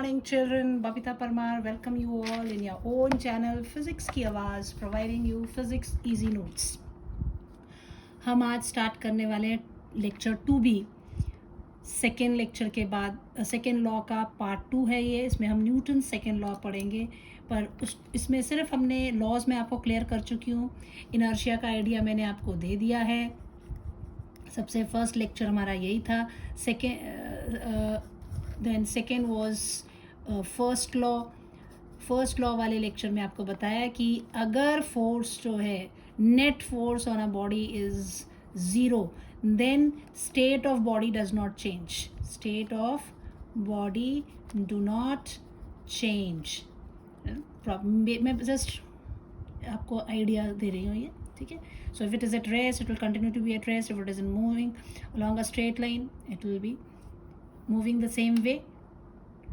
morning, children. Babita Parmar, welcome you all in your own channel, Physics की आवाज़, providing you physics easy notes. हम आज start करने वाले हैं लेक्चर 2B. सेकेंड लेक्चर के बाद सेकेंड लॉ का पार्ट 2 है ये. इसमें हम न्यूटन सेकेंड लॉ पढ़ेंगे, पर इसमें सिर्फ हमने लॉज में आपको क्लियर कर चुकी हूँ. इनर्शिया का आइडिया मैंने आपको दे दिया है. सबसे फर्स्ट लेक्चर हमारा यही था. Then second was first law वाले लेक्चर में आपको बताया कि अगर फोर्स जो है net force on a body is 0, then state of body does not change. State of body do not change. मैं जस्ट आपको आइडिया दे रही हूँ ये, ठीक है. So if it is at rest, it will continue to be at rest. If it is moving along a straight line, it will be moving the same way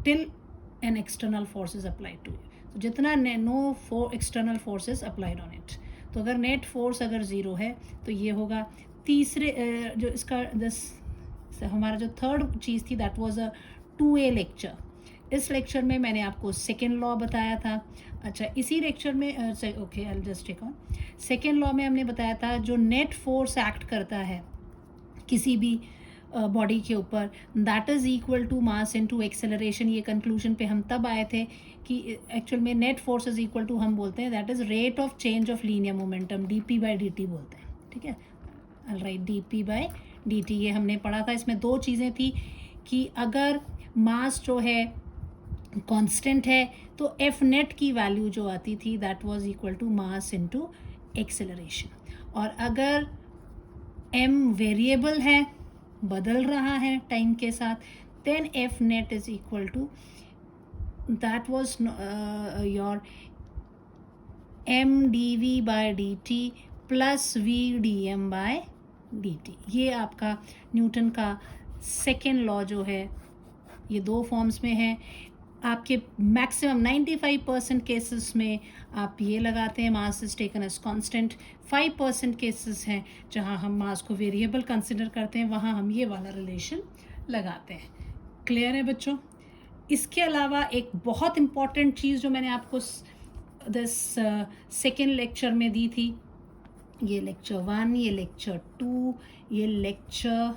till an external force is applied to it. So जितना no external forces applied on it. तो अगर net force अगर 0 है तो ये होगा. तीसरे जो इसका हमारा जो थर्ड चीज़ थी that was a 2A lecture. इस लेक्चर में मैंने आपको सेकेंड लॉ बताया था. अच्छा, इसी लेक्चर में okay I will just take on. Second law में हमने बताया था जो नेट फोर्स एक्ट करता है किसी भी बॉडी के ऊपर, that is equal to mass into acceleration. ये कंक्लूजन पे हम तब आए थे कि एक्चुअल में net force is equal to हम बोलते हैं that is rate of change of linear momentum, dp/dt बोलते हैं, ठीक है. राइट, dp/dt ये हमने पढ़ा था. इसमें दो चीज़ें थी कि अगर मास जो है कांस्टेंट है तो एफ नेट की वैल्यू जो आती थी that was equal to mass into acceleration, और अगर m वेरिएबल है, बदल रहा है टाइम के साथ, then F net is equal to that was your mdv/dt plus v/dm/dt. ये आपका न्यूटन का सेकेंड लॉ जो है ये दो फॉर्म्स में है. आपके मैक्सिमम 95% केसेस में आप ये लगाते हैं mass is taken as constant. 5% cases हैं जहां हम मास को वेरिएबल कंसिडर करते हैं, वहां हम ये वाला रिलेशन लगाते हैं. क्लियर है बच्चों? इसके अलावा एक बहुत इम्पॉर्टेंट चीज़ जो मैंने आपको दिस सेकेंड लेक्चर में दी थी, ये लेक्चर 1, ये लेक्चर 2, ये लेक्चर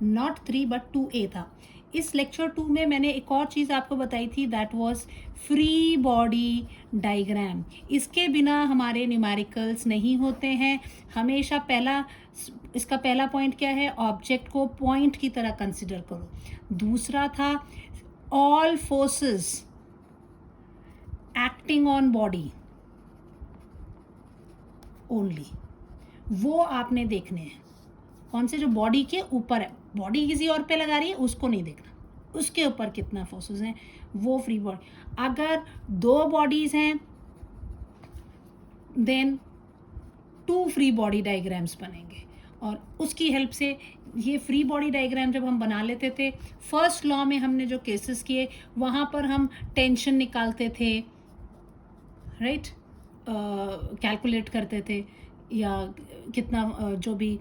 नॉट 3 बट 2A था. इस लेक्चर 2 में मैंने एक और चीज़ आपको बताई थी that was free body diagram. इसके बिना हमारे न्यूमेरिकल्स नहीं होते हैं. हमेशा इसका पहला पॉइंट क्या है, ऑब्जेक्ट को पॉइंट की तरह कंसिडर करो. दूसरा था all forces acting on body only, वो आपने देखने हैं. कौन से? जो बॉडी के ऊपर है. बॉडी किसी और पे लगा रही है उसको नहीं देखना, उसके ऊपर कितना फोर्सेस हैं वो फ्री बॉडी. अगर 2 बॉडीज हैं देन 2 फ्री बॉडी डायग्राम्स बनेंगे, और उसकी हेल्प से ये फ्री बॉडी डायग्राम जब हम बना लेते थे, फर्स्ट लॉ में हमने जो केसेस किए वहाँ पर हम टेंशन निकालते थे, राइट, कैलकुलेट करते थे, या कितना जो भी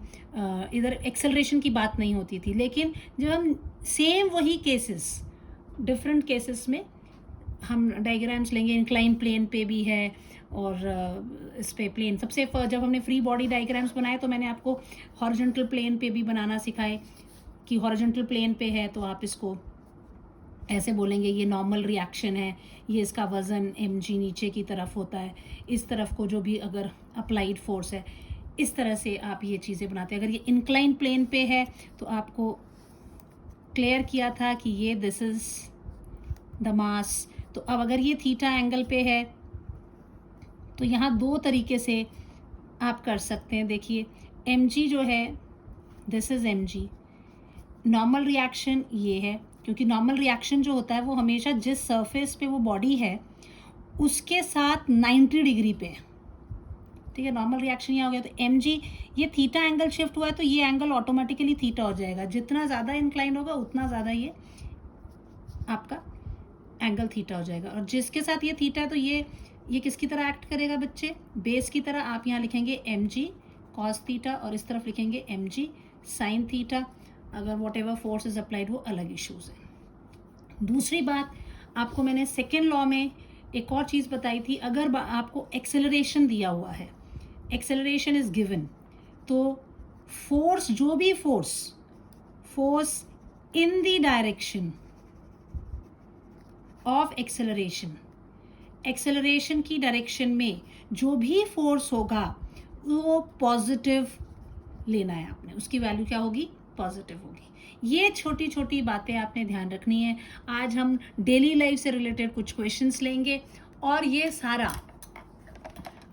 इधर एक्सेलरेशन की बात नहीं होती थी. लेकिन जब हम सेम वही केसेस डिफरेंट केसेस में हम डायग्राम्स लेंगे, इंक्लाइन प्लेन पे भी है और इस पे प्लेन. सबसे जब हमने फ्री बॉडी डायग्राम्स बनाए तो मैंने आपको हॉरिजॉन्टल प्लेन पे भी बनाना सिखाए कि हॉरिजॉन्टल प्लेन पे है तो आप इसको ऐसे बोलेंगे ये नॉर्मल रिएक्शन है, ये इसका वज़न mg नीचे की तरफ होता है, इस तरफ को जो भी अगर अप्लाइड फोर्स है, इस तरह से आप ये चीज़ें बनाते हैं. अगर ये इंक्लाइन प्लेन पे है तो आपको क्लियर किया था कि ये दिस इज़ द मास. तो अब अगर ये थीटा एंगल पे है तो यहाँ 2 तरीके से आप कर सकते हैं. देखिए mg जो है this is mg. Normal reaction ये है, क्योंकि नॉर्मल रिएक्शन जो होता है वो हमेशा जिस सरफेस पे वो बॉडी है उसके साथ 90 डिग्री पे है, ठीक है. नॉर्मल रिएक्शन यहाँ हो गया तो mg, ये थीटा एंगल शिफ्ट हुआ है तो ये एंगल ऑटोमेटिकली थीटा हो जाएगा. जितना ज़्यादा इंक्लाइन होगा उतना ज़्यादा ये आपका एंगल थीटा हो जाएगा. और जिसके साथ ये थीटा है तो ये किसकी तरह एक्ट करेगा बच्चे? बेस की तरह. आप यहाँ लिखेंगे mg cos थीटा और इस तरफ लिखेंगे mg sin थीटा. अगर what ever force is applied वो अलग इश्यूज़ है. दूसरी बात, आपको मैंने सेकेंड लॉ में एक और चीज़ बताई थी, अगर आपको एक्सेलरेशन दिया हुआ है, एक्सेलरेशन इज गिवन, तो फोर्स, जो भी force in the direction of acceleration की डायरेक्शन में जो भी फोर्स होगा वो पॉजिटिव लेना है आपने, उसकी वैल्यू क्या होगी, पॉजिटिव होगी। ये छोटी छोटी बातें आपने ध्यान रखनी है। आज हम डेली लाइफ से रिलेटेड कुछ क्वेश्चंस लेंगे, और ये सारा,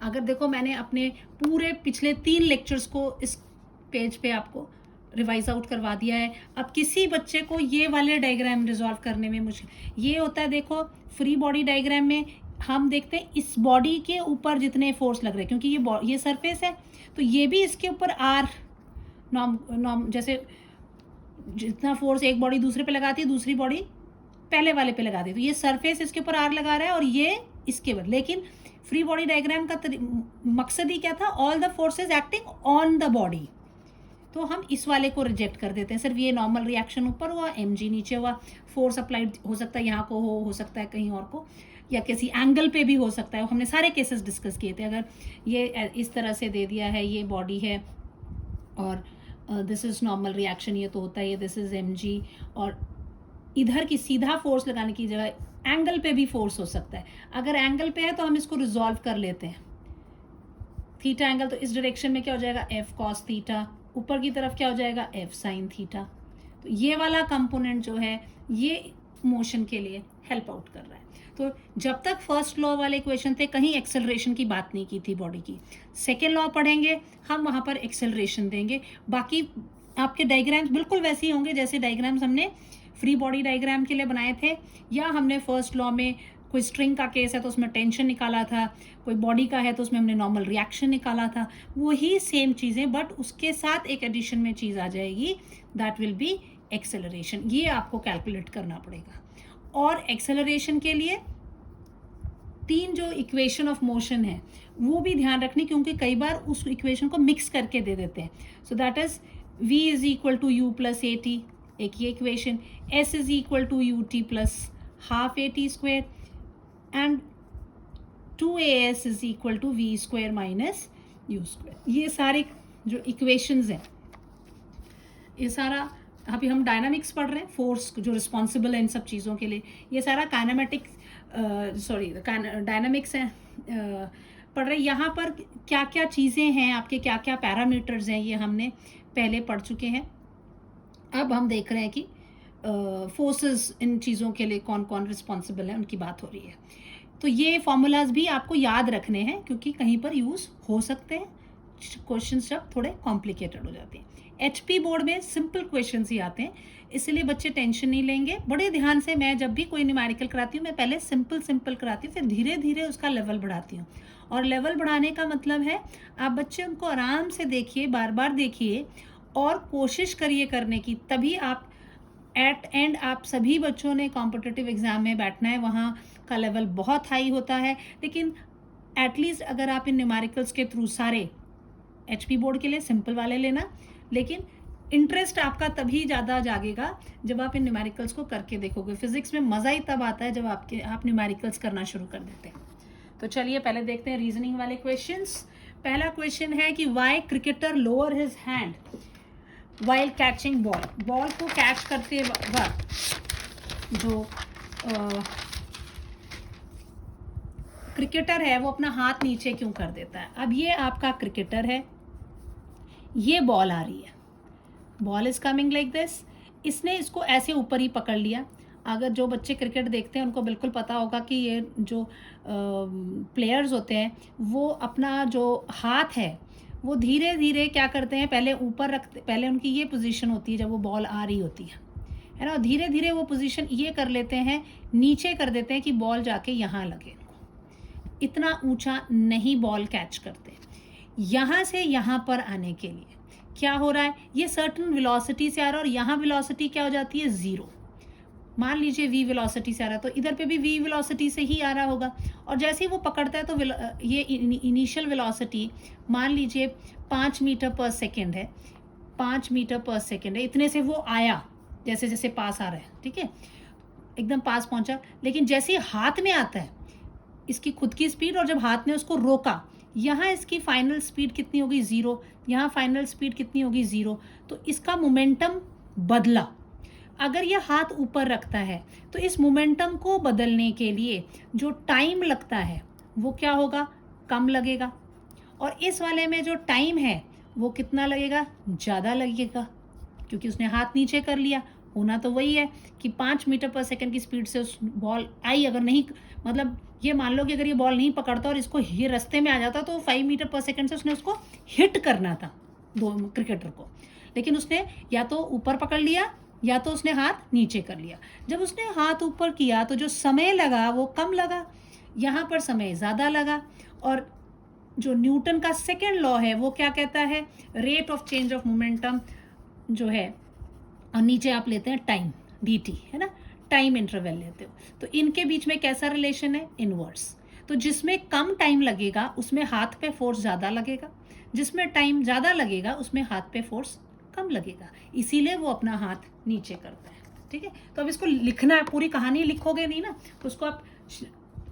अगर देखो मैंने अपने पूरे पिछले 3 लेक्चर्स को इस पेज पे आपको रिवाइज आउट करवा दिया है। अब किसी बच्चे को ये वाले डायग्राम रिजॉल्व करने में मुश्किल ये होता है, देखो फ्री बॉडी डायग्राम में हम देखते हैं इस बॉडी के ऊपर जितने फोर्स लग रहे हैं, क्योंकि ये सरफेस है, तो ये भी इसके ऊपर आर नॉर्म जैसे जितना फोर्स एक बॉडी दूसरे पे लगाती है, दूसरी बॉडी पहले वाले पे लगाती है, तो ये सरफेस इसके ऊपर आर लगा रहा है और ये इसके ऊपर। लेकिन फ्री बॉडी डायग्राम का मकसद ही क्या था, all the forces acting on the body, तो हम इस वाले को रिजेक्ट कर देते हैं। सिर्फ ये नॉर्मल रिएक्शन ऊपर हुआ, mg नीचे हुआ, फोर्स अप्लाइड हो सकता है यहाँ को हो सकता है कहीं और को, या किसी एंगल पे भी हो सकता है। हमने सारे केसेस डिस्कस किए थे। अगर ये इस तरह से दे दिया है, ये बॉडी है और दिस इज नॉर्मल रिएक्शन, ये तो होता है, ये दिस इज mg, और इधर की सीधा फोर्स लगाने की जगह एंगल पे भी फोर्स हो सकता है। अगर एंगल पे है तो हम इसको रिजॉल्व कर लेते हैं, थीटा एंगल, तो इस डायरेक्शन में क्या हो जाएगा, f cos थीटा, ऊपर की तरफ क्या हो जाएगा, f sin थीटा। तो ये वाला कंपोनेंट जो है ये मोशन के लिए हेल्प आउट कर रहा है। तो जब तक फर्स्ट लॉ वाले क्वेश्चन थे, कहीं एक्सेलरेशन की बात नहीं की थी बॉडी की। सेकेंड लॉ पढ़ेंगे हम, वहाँ पर एक्सेलरेशन देंगे। बाकी आपके डायग्राम्स बिल्कुल वैसे ही होंगे जैसे डायग्राम्स हमने फ्री बॉडी डायग्राम के लिए बनाए थे, या हमने फर्स्ट लॉ में कोई स्ट्रिंग का केस है तो उसमें टेंशन निकाला था, कोई बॉडी का है तो उसमें हमने नॉर्मल रिएक्शन निकाला था, वही सेम चीज़ें, बट उसके साथ एक एडिशन में चीज़ आ जाएगी, दैट विल बी एक्सेलरेशन। ये आपको कैलकुलेट करना पड़ेगा। और एक्सेलरेशन के लिए 3 जो इक्वेशन ऑफ मोशन है वो भी ध्यान रखनी, क्योंकि कई बार उस इक्वेशन को मिक्स करके दे देते हैं। So that is v is equal to u plus a t, एक ये equation, s is equal to u t plus half a t square, and 2as is equal to v square minus u square. ये सारे जो equations हैं, ये सारा, अभी हम डायनामिक्स पढ़ रहे हैं, फोर्स जो रिस्पॉन्सिबल है इन सब चीज़ों के लिए, ये सारा डायनामिक्स है पढ़ रहे हैं। यहाँ पर क्या क्या चीज़ें हैं आपके, क्या क्या पैरामीटर्स हैं, ये हमने पहले पढ़ चुके हैं। अब हम देख रहे हैं कि फोर्सेस इन चीज़ों के लिए कौन कौन रिस्पॉन्सिबल है, उनकी बात हो रही है। तो ये फॉर्मूलाज भी आपको याद रखने हैं, क्योंकि कहीं पर यूज़ हो सकते हैं, क्वेश्चन जब थोड़े कॉम्प्लिकेटेड हो जाते हैं। HP बोर्ड में सिंपल क्वेश्चंस ही आते हैं, इसलिए बच्चे टेंशन नहीं लेंगे। बड़े ध्यान से, मैं जब भी कोई न्यूमेरिकल कराती हूँ, मैं पहले सिंपल कराती हूँ, फिर धीरे धीरे उसका लेवल बढ़ाती हूँ। और लेवल बढ़ाने का मतलब है आप बच्चे उनको आराम से देखिए, बार बार देखिए और कोशिश करिए करने की, तभी आप एट एंड, आप सभी बच्चों ने कॉम्पिटिटिव एग्जाम में बैठना है, वहाँ का लेवल बहुत हाई होता है। लेकिन एटलीस्ट अगर आप इन न्यूमेरिकल्स के थ्रू सारे HP बोर्ड के लिए सिंपल वाले लेना, लेकिन इंटरेस्ट आपका तभी ज़्यादा जागेगा जब आप इन न्यूमेरिकल्स को करके देखोगे। फिजिक्स में मज़ा ही तब आता है जब आप न्यूमेरिकल्स करना शुरू कर देते हैं। तो चलिए पहले देखते हैं रीजनिंग वाले क्वेश्चंस। पहला क्वेश्चन है कि why cricketer lower his hand while catching ball. Ball को कैच करते वक्त जो क्रिकेटर है वो अपना हाथ नीचे क्यों कर देता है। अब ये आपका क्रिकेटर है, ये बॉल आ रही है, ball is coming like this, इसने इसको ऐसे ऊपर ही पकड़ लिया। अगर जो बच्चे क्रिकेट देखते हैं उनको बिल्कुल पता होगा कि ये जो प्लेयर्स होते हैं वो अपना जो हाथ है वो धीरे धीरे क्या करते हैं, पहले ऊपर रखते, पहले उनकी ये पोजीशन होती है जब वो बॉल आ रही होती है ना, धीरे धीरे वो पोजीशन ये कर लेते हैं, नीचे कर देते हैं कि बॉल जाके यहाँ लगे। इतना ऊंचा नहीं बॉल कैच करते। यहाँ से यहाँ पर आने के लिए क्या हो रहा है, ये सर्टन वेलोसिटी से आ रहा है और यहाँ वेलोसिटी क्या हो जाती है, 0। मान लीजिए v वेलोसिटी से आ रहा है तो इधर पे भी v वेलोसिटी से ही आ रहा होगा, और जैसे ही वो पकड़ता है तो ये इनिशियल वेलोसिटी मान लीजिए 5 मीटर पर सेकेंड है, 5 मीटर पर सेकेंड है, इतने से वो आया, जैसे जैसे पास आ रहा है, ठीक है। एकदम पास पहुंचा, लेकिन जैसे ही हाथ में आता है इसकी खुद की स्पीड, और जब हाथ ने उसको रोका, यहाँ इसकी फाइनल स्पीड कितनी होगी 0, यहाँ फाइनल स्पीड कितनी होगी 0, तो इसका मोमेंटम बदला। अगर यह हाथ ऊपर रखता है तो इस मोमेंटम को बदलने के लिए जो टाइम लगता है वो क्या होगा, कम लगेगा। और इस वाले में जो टाइम है वो कितना लगेगा, ज़्यादा लगेगा, क्योंकि उसने हाथ नीचे कर लिया। होना तो वही है कि 5 मीटर पर सेकंड की स्पीड से उस बॉल आई, अगर नहीं, मतलब ये मान लो कि अगर ये बॉल नहीं पकड़ता और इसको ये रास्ते में आ जाता तो 5 मीटर पर सेकंड से उसने उसको हिट करना था दो क्रिकेटर को, लेकिन उसने या तो ऊपर पकड़ लिया या तो उसने हाथ नीचे कर लिया। जब उसने हाथ ऊपर किया तो जो समय लगा वो कम लगा, यहाँ पर समय ज़्यादा लगा। और जो न्यूटन का सेकेंड लॉ है वो क्या कहता है, rate of change of momentum जो है, और नीचे आप लेते हैं टाइम dt, है ना, टाइम इंटरवल लेते हो, तो इनके बीच में कैसा रिलेशन है, इनवर्स। तो जिसमें कम टाइम लगेगा उसमें हाथ पे फोर्स ज़्यादा लगेगा, जिसमें टाइम ज़्यादा लगेगा उसमें हाथ पे फोर्स कम लगेगा, इसीलिए वो अपना हाथ नीचे करता है। ठीक है, तो अब इसको लिखना है, पूरी कहानी लिखोगे नहीं ना, तो उसको आप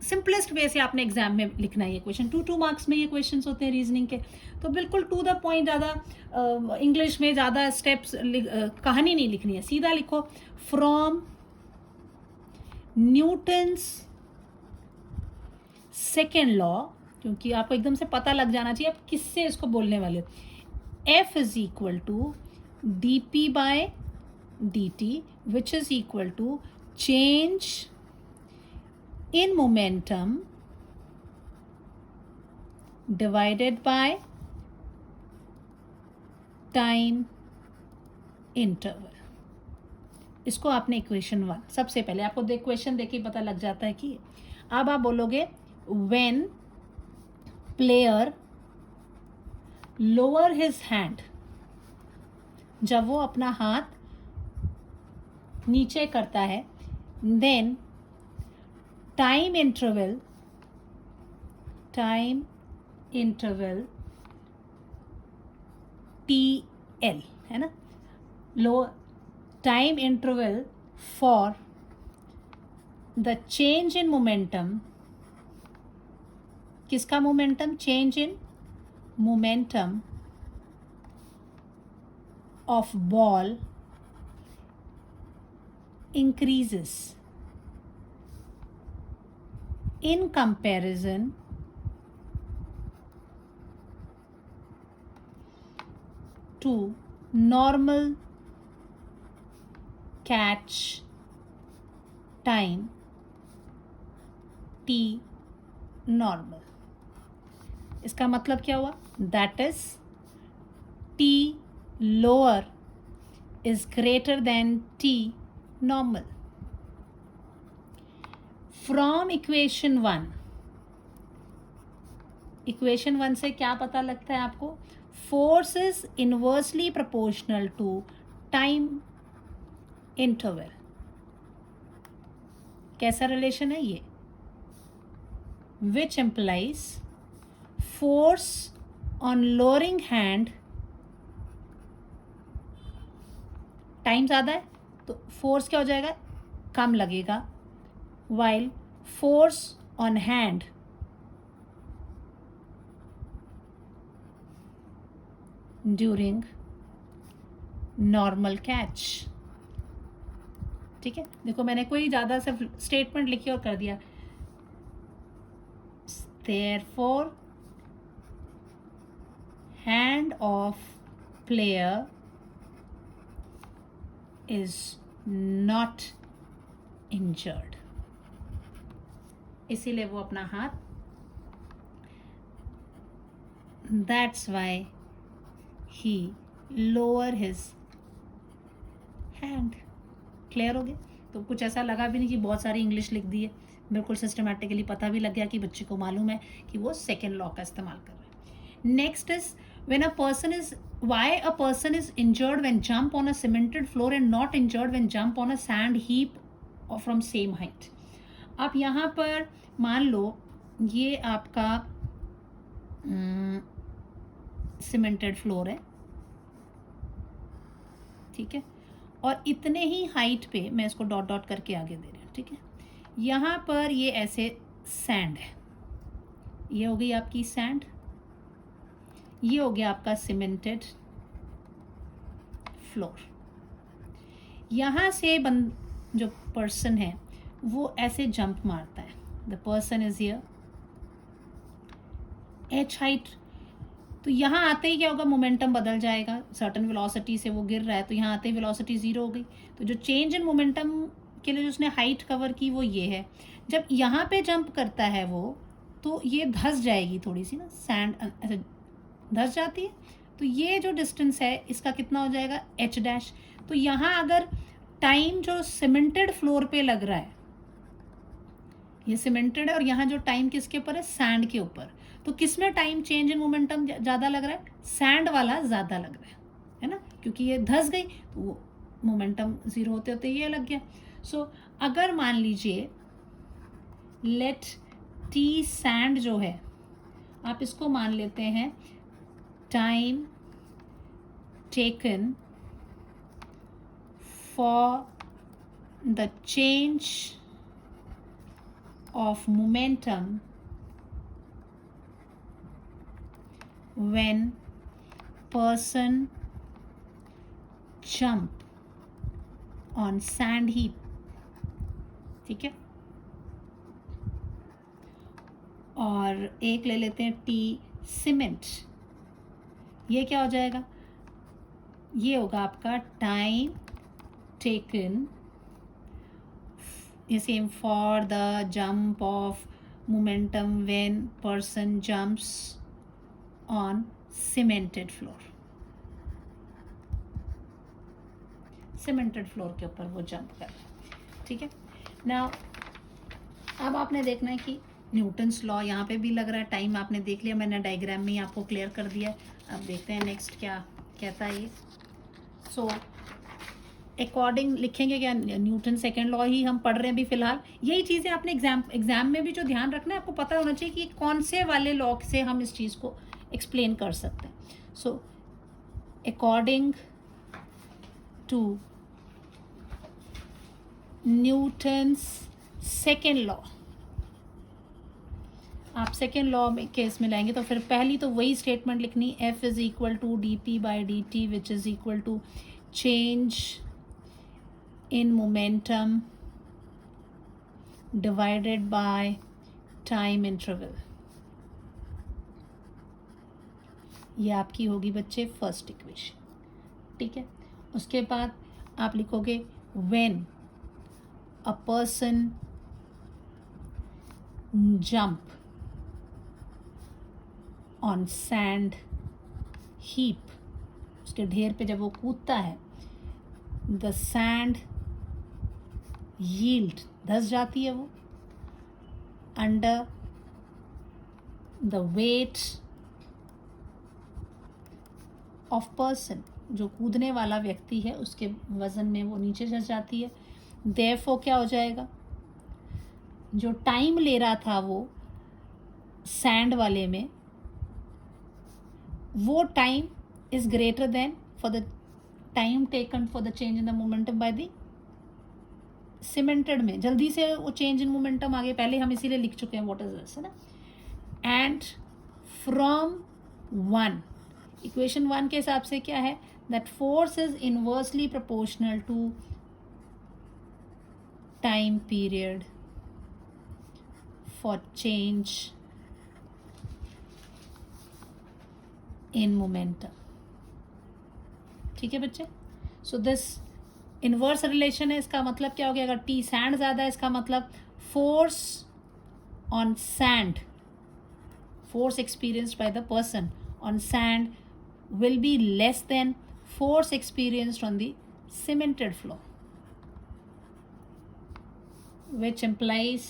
सिंपलेस्ट वे से आपने एग्जाम में लिखना है ये क्वेश्चन। 2 मार्क्स में ये क्वेश्चन होते हैं रीजनिंग के, तो बिल्कुल टू द पॉइंट, ज़्यादा इंग्लिश में ज़्यादा स्टेप्स कहानी नहीं लिखनी है, सीधा लिखो फ्रॉम न्यूटन्स सेकेंड लॉ, क्योंकि आपको एकदम से पता लग जाना चाहिए आप किससे इसको बोलने वाले हो। F is equal to dp by dt which is equal to change in momentum divided by time interval। इसको आपने इक्वेशन 1, सबसे पहले आपको क्वेश्चन देख के पता लग जाता है कि, अब आप बोलोगे when player lower his hand, जब वो अपना हाथ नीचे करता है, then टाइम इंटरवल TL है ना, low time interval for the change in momentum, किसका momentum, change in momentum of ball increases in comparison to normal catch time t normal। इसका मतलब क्या हुआ, that is t lower is greater than t normal। From equation 1, equation 1 से क्या पता लगता है आपको, force is inversely proportional to time interval. कैसा रिलेशन है ये, which employs force on lowering hand, time ज़्यादा है तो फोर्स क्या हो जाएगा, कम लगेगा, while force on hand during normal catch। ठीक है, देखो मैंने कोई ज़्यादा सिर्फ स्टेटमेंट लिखी और कर दिया, therefore hand of player is not injured, इसीलिए वो अपना हाथ, that's why he lower his hand. Clear हो गया, तो कुछ ऐसा लगा भी नहीं कि बहुत सारी इंग्लिश लिख दी है, बिल्कुल सिस्टमेटिकली पता भी लग गया कि बच्चे को मालूम है कि वो सेकेंड लॉ का इस्तेमाल कर रहे हैं। Next is when a person is, why a person is injured when jump on a cemented floor and not injured when jump on a sand heap from same height. अब यहाँ पर मान लो ये आपका सीमेंटेड फ्लोर है, ठीक है, और इतने ही हाइट पे, मैं इसको डॉट डॉट करके आगे दे रही हूँ, ठीक है। यहाँ पर ये ऐसे सैंड है, ये हो गई आपकी सैंड, ये हो गया आपका सीमेंटेड फ्लोर। यहाँ से जो पर्सन है वो ऐसे जंप मारता है, the person is here, H height, तो यहाँ आते ही क्या होगा, मोमेंटम बदल जाएगा, सर्टन वेलोसिटी से वो गिर रहा है, तो यहाँ आते ही वेलोसिटी ज़ीरो हो गई। तो जो चेंज इन मोमेंटम के लिए जो उसने हाइट कवर की वो ये है। जब यहाँ पे जंप करता है वो, तो ये धंस जाएगी थोड़ी सी ना, सैंड ऐसे धंस जाती है, तो ये जो डिस्टेंस है इसका कितना हो जाएगा, एच डैश। तो यहाँ अगर टाइम जो सीमेंटेड फ्लोर पे लग रहा है, ये सीमेंटेड है, और यहाँ जो टाइम किसके ऊपर है, सैंड के ऊपर, तो किस में टाइम चेंज इन मोमेंटम ज़्यादा लग रहा है, सैंड वाला ज़्यादा लग रहा है ना, क्योंकि ये धंस गई तो वो मोमेंटम ज़ीरो होते होते ये लग गया। सो अगर मान लीजिए लेट टी सैंड जो है, आप इसको मान लेते हैं time taken for the change of momentum when person jump on sand heap, ठीक है। और एक ले लेते हैं टी सीमेंट, ये क्या हो जाएगा, ये होगा आपका time taken same for the jump of momentum when person jumps on cemented floor, cemented floor के ऊपर वो जंप कर रहा है, ठीक है। नाउ अब आपने देखना है कि न्यूटन्स लॉ यहाँ पे भी लग रहा है, टाइम आपने देख लिया, मैंने डायग्राम में ही आपको क्लियर कर दिया है। अब देखते हैं नेक्स्ट क्या कहता है ये। सो अकॉर्डिंग लिखेंगे क्या, न्यूटन सेकेंड लॉ ही हम पढ़ रहे हैं अभी फिलहाल। यही चीज़ें आपने एग्जाम में भी जो ध्यान रखना है, आपको पता होना चाहिए कि कौन से वाले लॉ से हम इस चीज़ को एक्सप्लेन कर सकते हैं। So according to Newton's second law, आप सेकेंड लॉ में केस में लाएंगे तो फिर पहली तो वही स्टेटमेंट लिखनी, F is equal to D P by D T which is equal to change in momentum divided by time interval। ये आपकी होगी बच्चे फर्स्ट इक्वेशन, ठीक है। उसके बाद आप लिखोगे when a person jump on sand heap, उसके ढेर पे जब वो कूदता है, the sand yield, धस जाती है वो, under the weight of person, जो कूदने वाला व्यक्ति है उसके वजन में वो नीचे धस जाती है। therefore क्या हो जाएगा, जो टाइम ले रहा था वो सैंड वाले में, वो time is greater then for the time taken for the change in the momentum by the cemented में। जल्दी से वो चेंज इन मोमेंटम आ गया, पहले हम इसीलिए लिख चुके हैं व्हाट इज दिस, है ना। And from one, equation one के हिसाब से क्या है, that force is inversely proportional to time period for change in momentum, ठीक है बच्चे। सो दिस इनवर्स रिलेशन है, इसका मतलब क्या हो गया, अगर टी सैंड ज़्यादा है इसका मतलब force on sand, force experienced by the person on sand will be less than force experienced on the cemented floor, which implies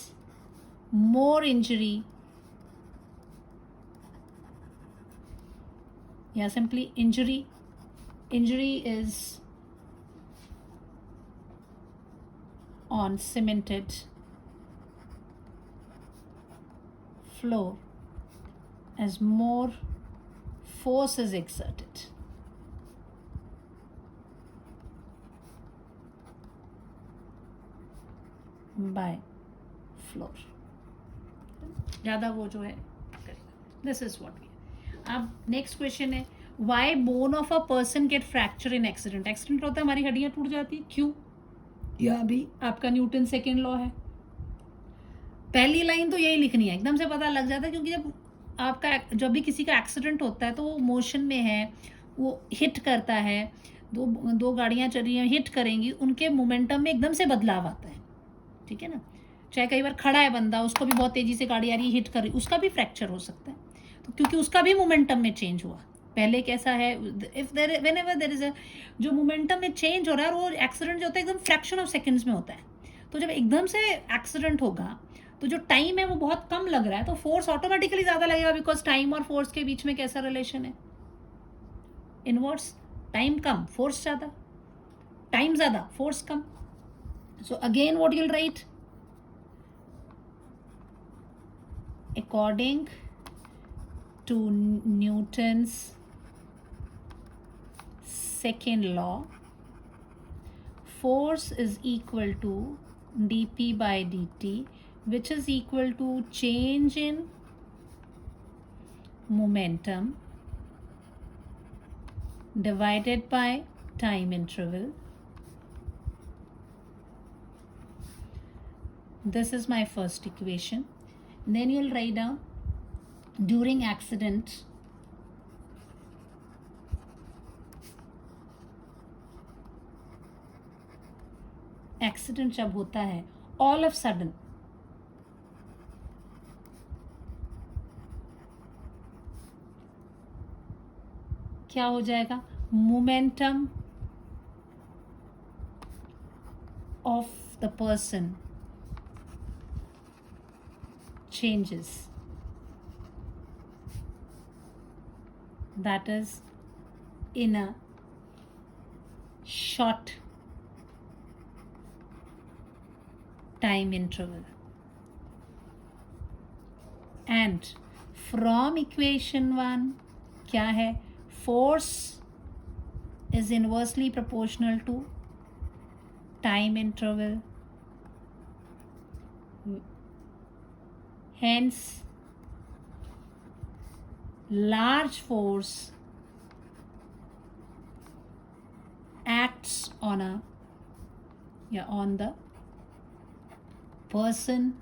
more injury, yeah, simply injury is on cemented floor as more force is exerted. By floor, ज़्यादा वो जो है करेगा। This is what we. अब next question है, why bone of a person get fracture in accident. Accident होता है, हमारी हड्डियाँ टूट जाती है, क्यों? यह भी आपका न्यूटन सेकेंड लॉ है। पहली लाइन तो यही लिखनी है, एकदम से पता लग जाता है, क्योंकि जब भी किसी का एक्सीडेंट होता है तो वो मोशन में है, वो हिट करता है, दो गाड़ियाँ चल रही हैं, हिट करेंगी, उनके मोमेंटम में एकदम से बदलाव आता है, ठीक है ना। चाहे कई बार खड़ा है बंदा, उसको भी बहुत तेज़ी से गाड़ी आ रही है, हिट कर रही, उसका भी फ्रैक्चर हो सकता है, तो क्योंकि उसका भी मोमेंटम में चेंज हुआ। पहले कैसा है, if there whenever there is a जो मोमेंटम में चेंज हो रहा है, और वो एक्सीडेंट जो होता है एकदम फ्रैक्शन ऑफ सेकंड्स में होता है, तो जब एकदम से एक्सीडेंट होगा तो जो टाइम है वो बहुत कम लग रहा है, तो फोर्स ऑटोमेटिकली ज़्यादा लगेगा, बिकॉज टाइम और फोर्स के बीच में कैसा रिलेशन है, इनवर्स। टाइम कम, फोर्स ज़्यादा, टाइम ज़्यादा, force come. So again what you'll right, according to Newton's second law, force is equal to dp by dt, which is equal to change in momentum divided by time interval. This is my first equation. Then you'll write down, during accident, जब होता है, all of sudden क्या हो जाएगा, momentum of the person changes, that is in a short time interval. And from equation 1 क्या है, force is inversely proportional to time interval, hence large force acts on the person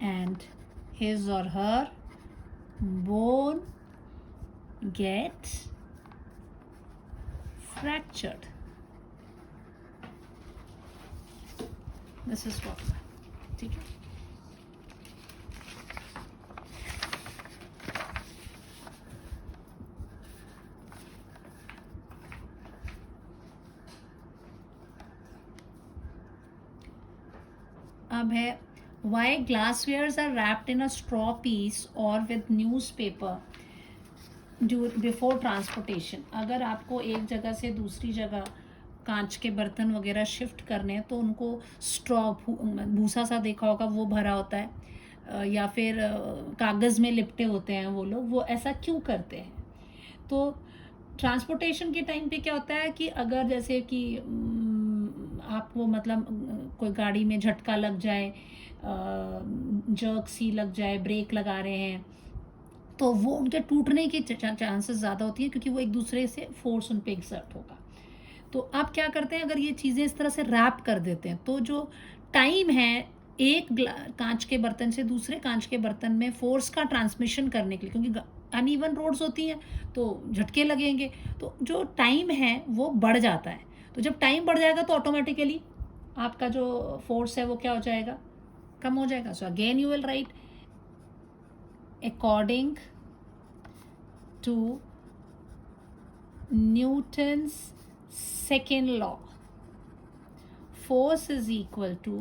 and his or her bone gets fractured. This is what, ठीक है। अब है, why glasswares are wrapped in a straw piece और with newspaper before transportation. अगर आपको एक जगह से दूसरी जगह कांच के बर्तन वगैरह शिफ्ट करने हैं, तो उनको स्ट्रॉ, भूसा सा देखा होगा, वो भरा होता है, या फिर कागज़ में लिपटे होते हैं वो लोग, वो ऐसा क्यों करते हैं? तो ट्रांसपोर्टेशन के टाइम पे क्या होता है कि अगर जैसे कि आपको मतलब कोई गाड़ी में झटका लग जाए, जर्क सी लग जाए, ब्रेक लगा रहे हैं, तो वो उनके टूटने की चांसेस ज़्यादा होती है, क्योंकि वो एक दूसरे से फोर्स उन पे एक्सर्ट होगा। तो आप क्या करते हैं, अगर ये चीज़ें इस तरह से रैप कर देते हैं, तो जो टाइम है एक कांच के बर्तन से दूसरे कांच के बर्तन में फोर्स का ट्रांसमिशन करने के लिए, क्योंकि अनइवन रोड्स होती हैं तो झटके लगेंगे, तो जो टाइम है वो बढ़ जाता है। तो जब टाइम बढ़ जाएगा तो ऑटोमेटिकली आपका जो फोर्स है वो क्या हो जाएगा, कम हो जाएगा। So again you will write, according to Newton's second law, force is equal to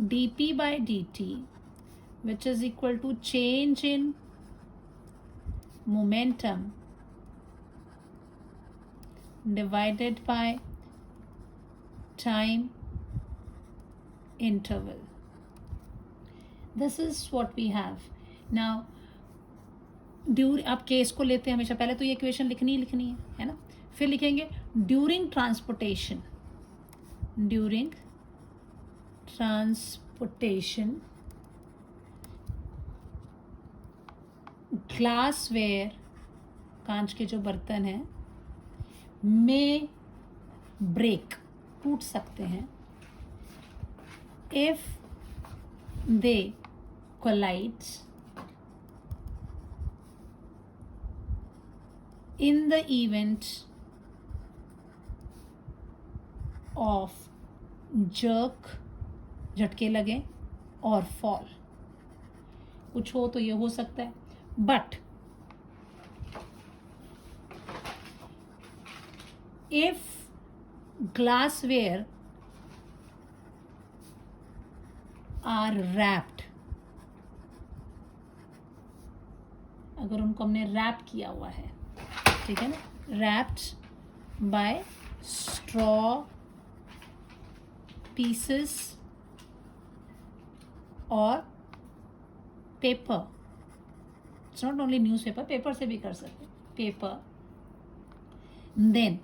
dp by dt, which is equal to change in momentum divided by time interval. This is what we have now. आप case को लेते हैं हमेशा, पहले तो ये equation लिखनी है ना, फिर लिखेंगे during transportation, during transportation, glassware, कांच के जो बर्तन हैं, may break, टूट सकते हैं, if they collide in the event of jerk, झटके लगे, और fall, कुछ हो तो ये हो सकता है. But if glassware are wrapped, अगर उनको हमने रैप किया हुआ है, ठीक है ना, wrapped by straw pieces or paper, it's not only newspaper, paper से भी कर सकते, paper, then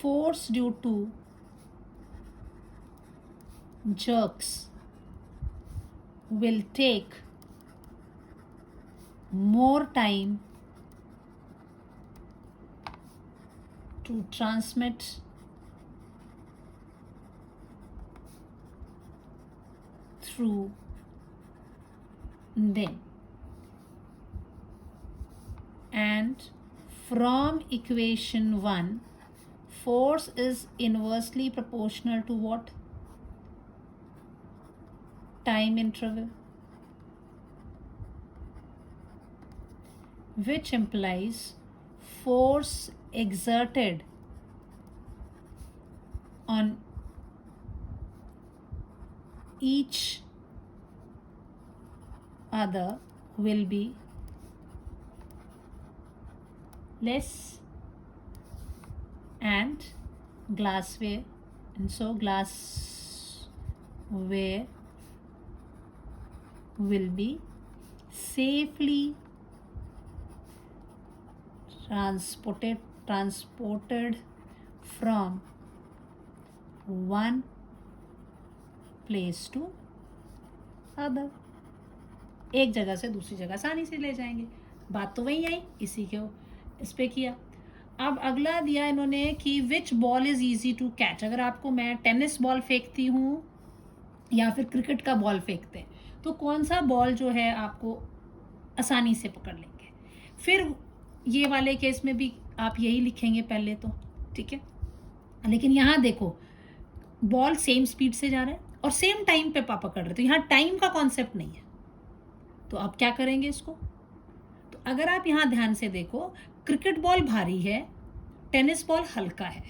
force due to jerks will take more time to transmit through them. And from equation 1, force is inversely proportional to what? Time interval, which implies force exerted on each other will be less, and glassware, and so glassware will be safely transported from one place to other, एक जगह से दूसरी जगह आसानी से ले जाएंगे. बात तो वही आई, इसी के इस पे किया. अब अगला दिया इन्होंने कि which ball is easy to catch. अगर आपको मैं टेनिस बॉल फेंकती हूँ या फिर क्रिकेट का बॉल फेंकते हैं, तो कौन सा बॉल जो है आपको आसानी से पकड़ लेंगे. फिर ये वाले केस में भी आप यही लिखेंगे पहले तो, ठीक है. लेकिन यहाँ देखो, बॉल सेम स्पीड से जा रहा है और सेम टाइम पे पकड़ रहे, तो यहाँ टाइम का कॉन्सेप्ट नहीं है. तो आप क्या करेंगे इसको. तो अगर आप यहाँ ध्यान से देखो, क्रिकेट बॉल भारी है, टेनिस बॉल हल्का है,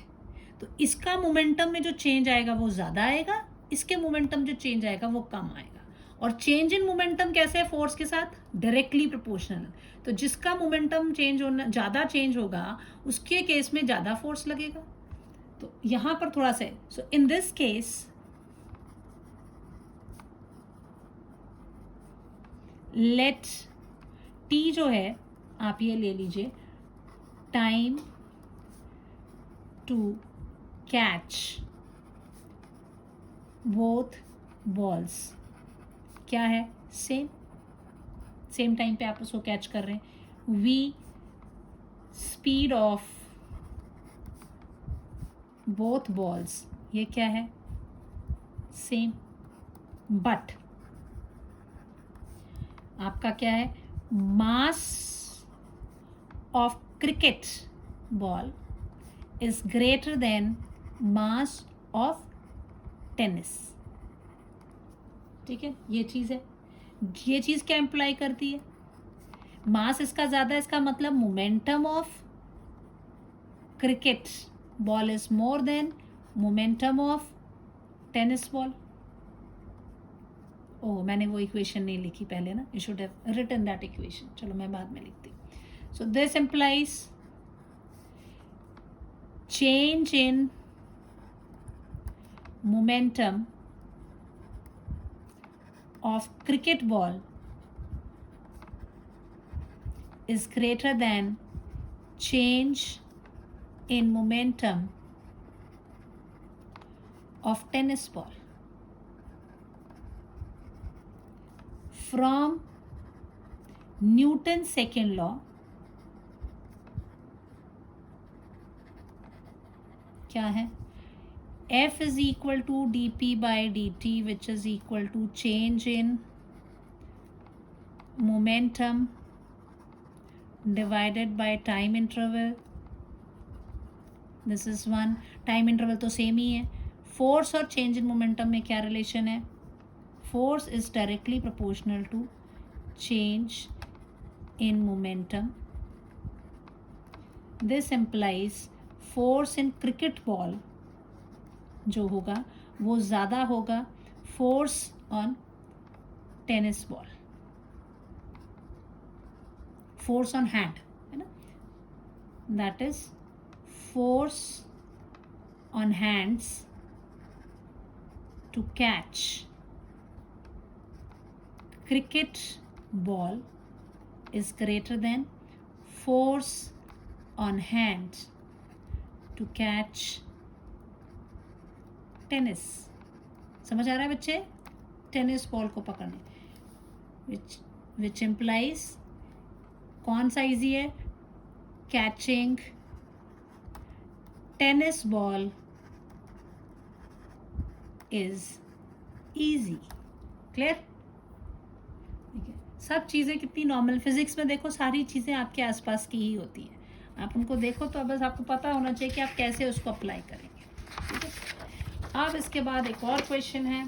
तो इसका मोमेंटम में जो चेंज आएगा वो ज़्यादा आएगा, इसके मोमेंटम जो चेंज आएगा वो कम आएगा. और चेंज इन मोमेंटम कैसे है, फोर्स के साथ डायरेक्टली प्रोपोर्शनल. तो जिसका मोमेंटम चेंज होना ज़्यादा चेंज होगा, उसके केस में ज़्यादा फोर्स लगेगा. तो यहाँ पर थोड़ा सा, so in this case let t जो है आप ये ले लीजिए, time to catch both balls क्या है, सेम टाइम पे आप उसको कैच कर रहे हैं. V speed of both balls, ये क्या है, सेम. बट आपका क्या है, mass of cricket ball is greater than mass of tennis. ठीक है, ये चीज़ है. ये चीज़ क्या इम्प्लाई करती है, मास इसका ज़्यादा, इसका मतलब momentum of cricket ball is more than momentum of tennis ball. Oh, मैंने वो इक्वेशन नहीं लिखी पहले ना, you should have written that equation. चलो मैं बाद में लिखती हूँ. So this implies change in momentum of cricket ball is greater than change in momentum of tennis ball. From Newton's second law, क्या है? F is equal to dp by dt, which is equal to change in momentum divided by time interval. This is one. Time interval तो same ही है. Force और change in momentum में क्या relation है? Force is directly proportional to change in momentum. This implies force in cricket ball जो होगा वो ज़्यादा होगा force on tennis ball, force on hand, है ना. That is force on hands to catch cricket ball is greater than force on hand to catch tennis. समझ आ रहा है बच्चे? टेनिस बॉल को पकड़ने, which implies कौन सा इजी है? Catching tennis ball is easy. Clear? ठीक है. सब चीज़ें कितनी नॉर्मल. फिजिक्स में देखो सारी चीज़ें आपके आसपास की ही होती हैं. आप उनको देखो तो बस आपको पता होना चाहिए कि आप कैसे उसको अप्लाई करेंगे. ठीक है. अब इसके बाद एक और क्वेश्चन है,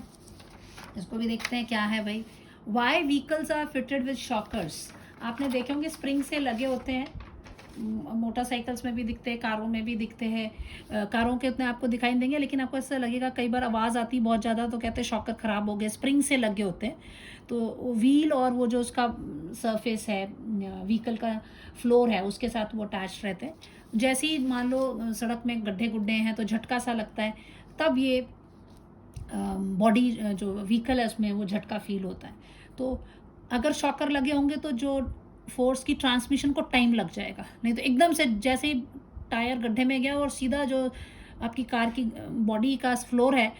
इसको भी देखते हैं क्या है भाई. Why vehicles are fitted with shockers. आपने देखे होंगे स्प्रिंग से लगे होते हैं. मोटरसाइकिल्स में भी दिखते हैं, कारों में भी दिखते हैं. कारों के उतने आपको दिखाई देंगे, लेकिन आपको ऐसा लगेगा कई बार आवाज़ आती बहुत ज़्यादा तो कहते हैं शॉकर ख़राब हो गए. स्प्रिंग से लगे होते हैं. तो व्हील और वो जो उसका सरफेस है, व्हीकल का फ्लोर है, उसके साथ वो अटैच रहते हैं. जैसे ही मान लो सड़क में गड्ढे गुड्ढे हैं तो झटका सा लगता है, तब ये बॉडी जो व्हीकल है उसमें वो झटका फील होता है. तो अगर शॉकर लगे होंगे तो जो फोर्स की ट्रांसमिशन को टाइम लग जाएगा. नहीं तो एकदम से जैसे ही टायर गड्ढे में गया और सीधा जो आपकी कार की बॉडी का फ्लोर है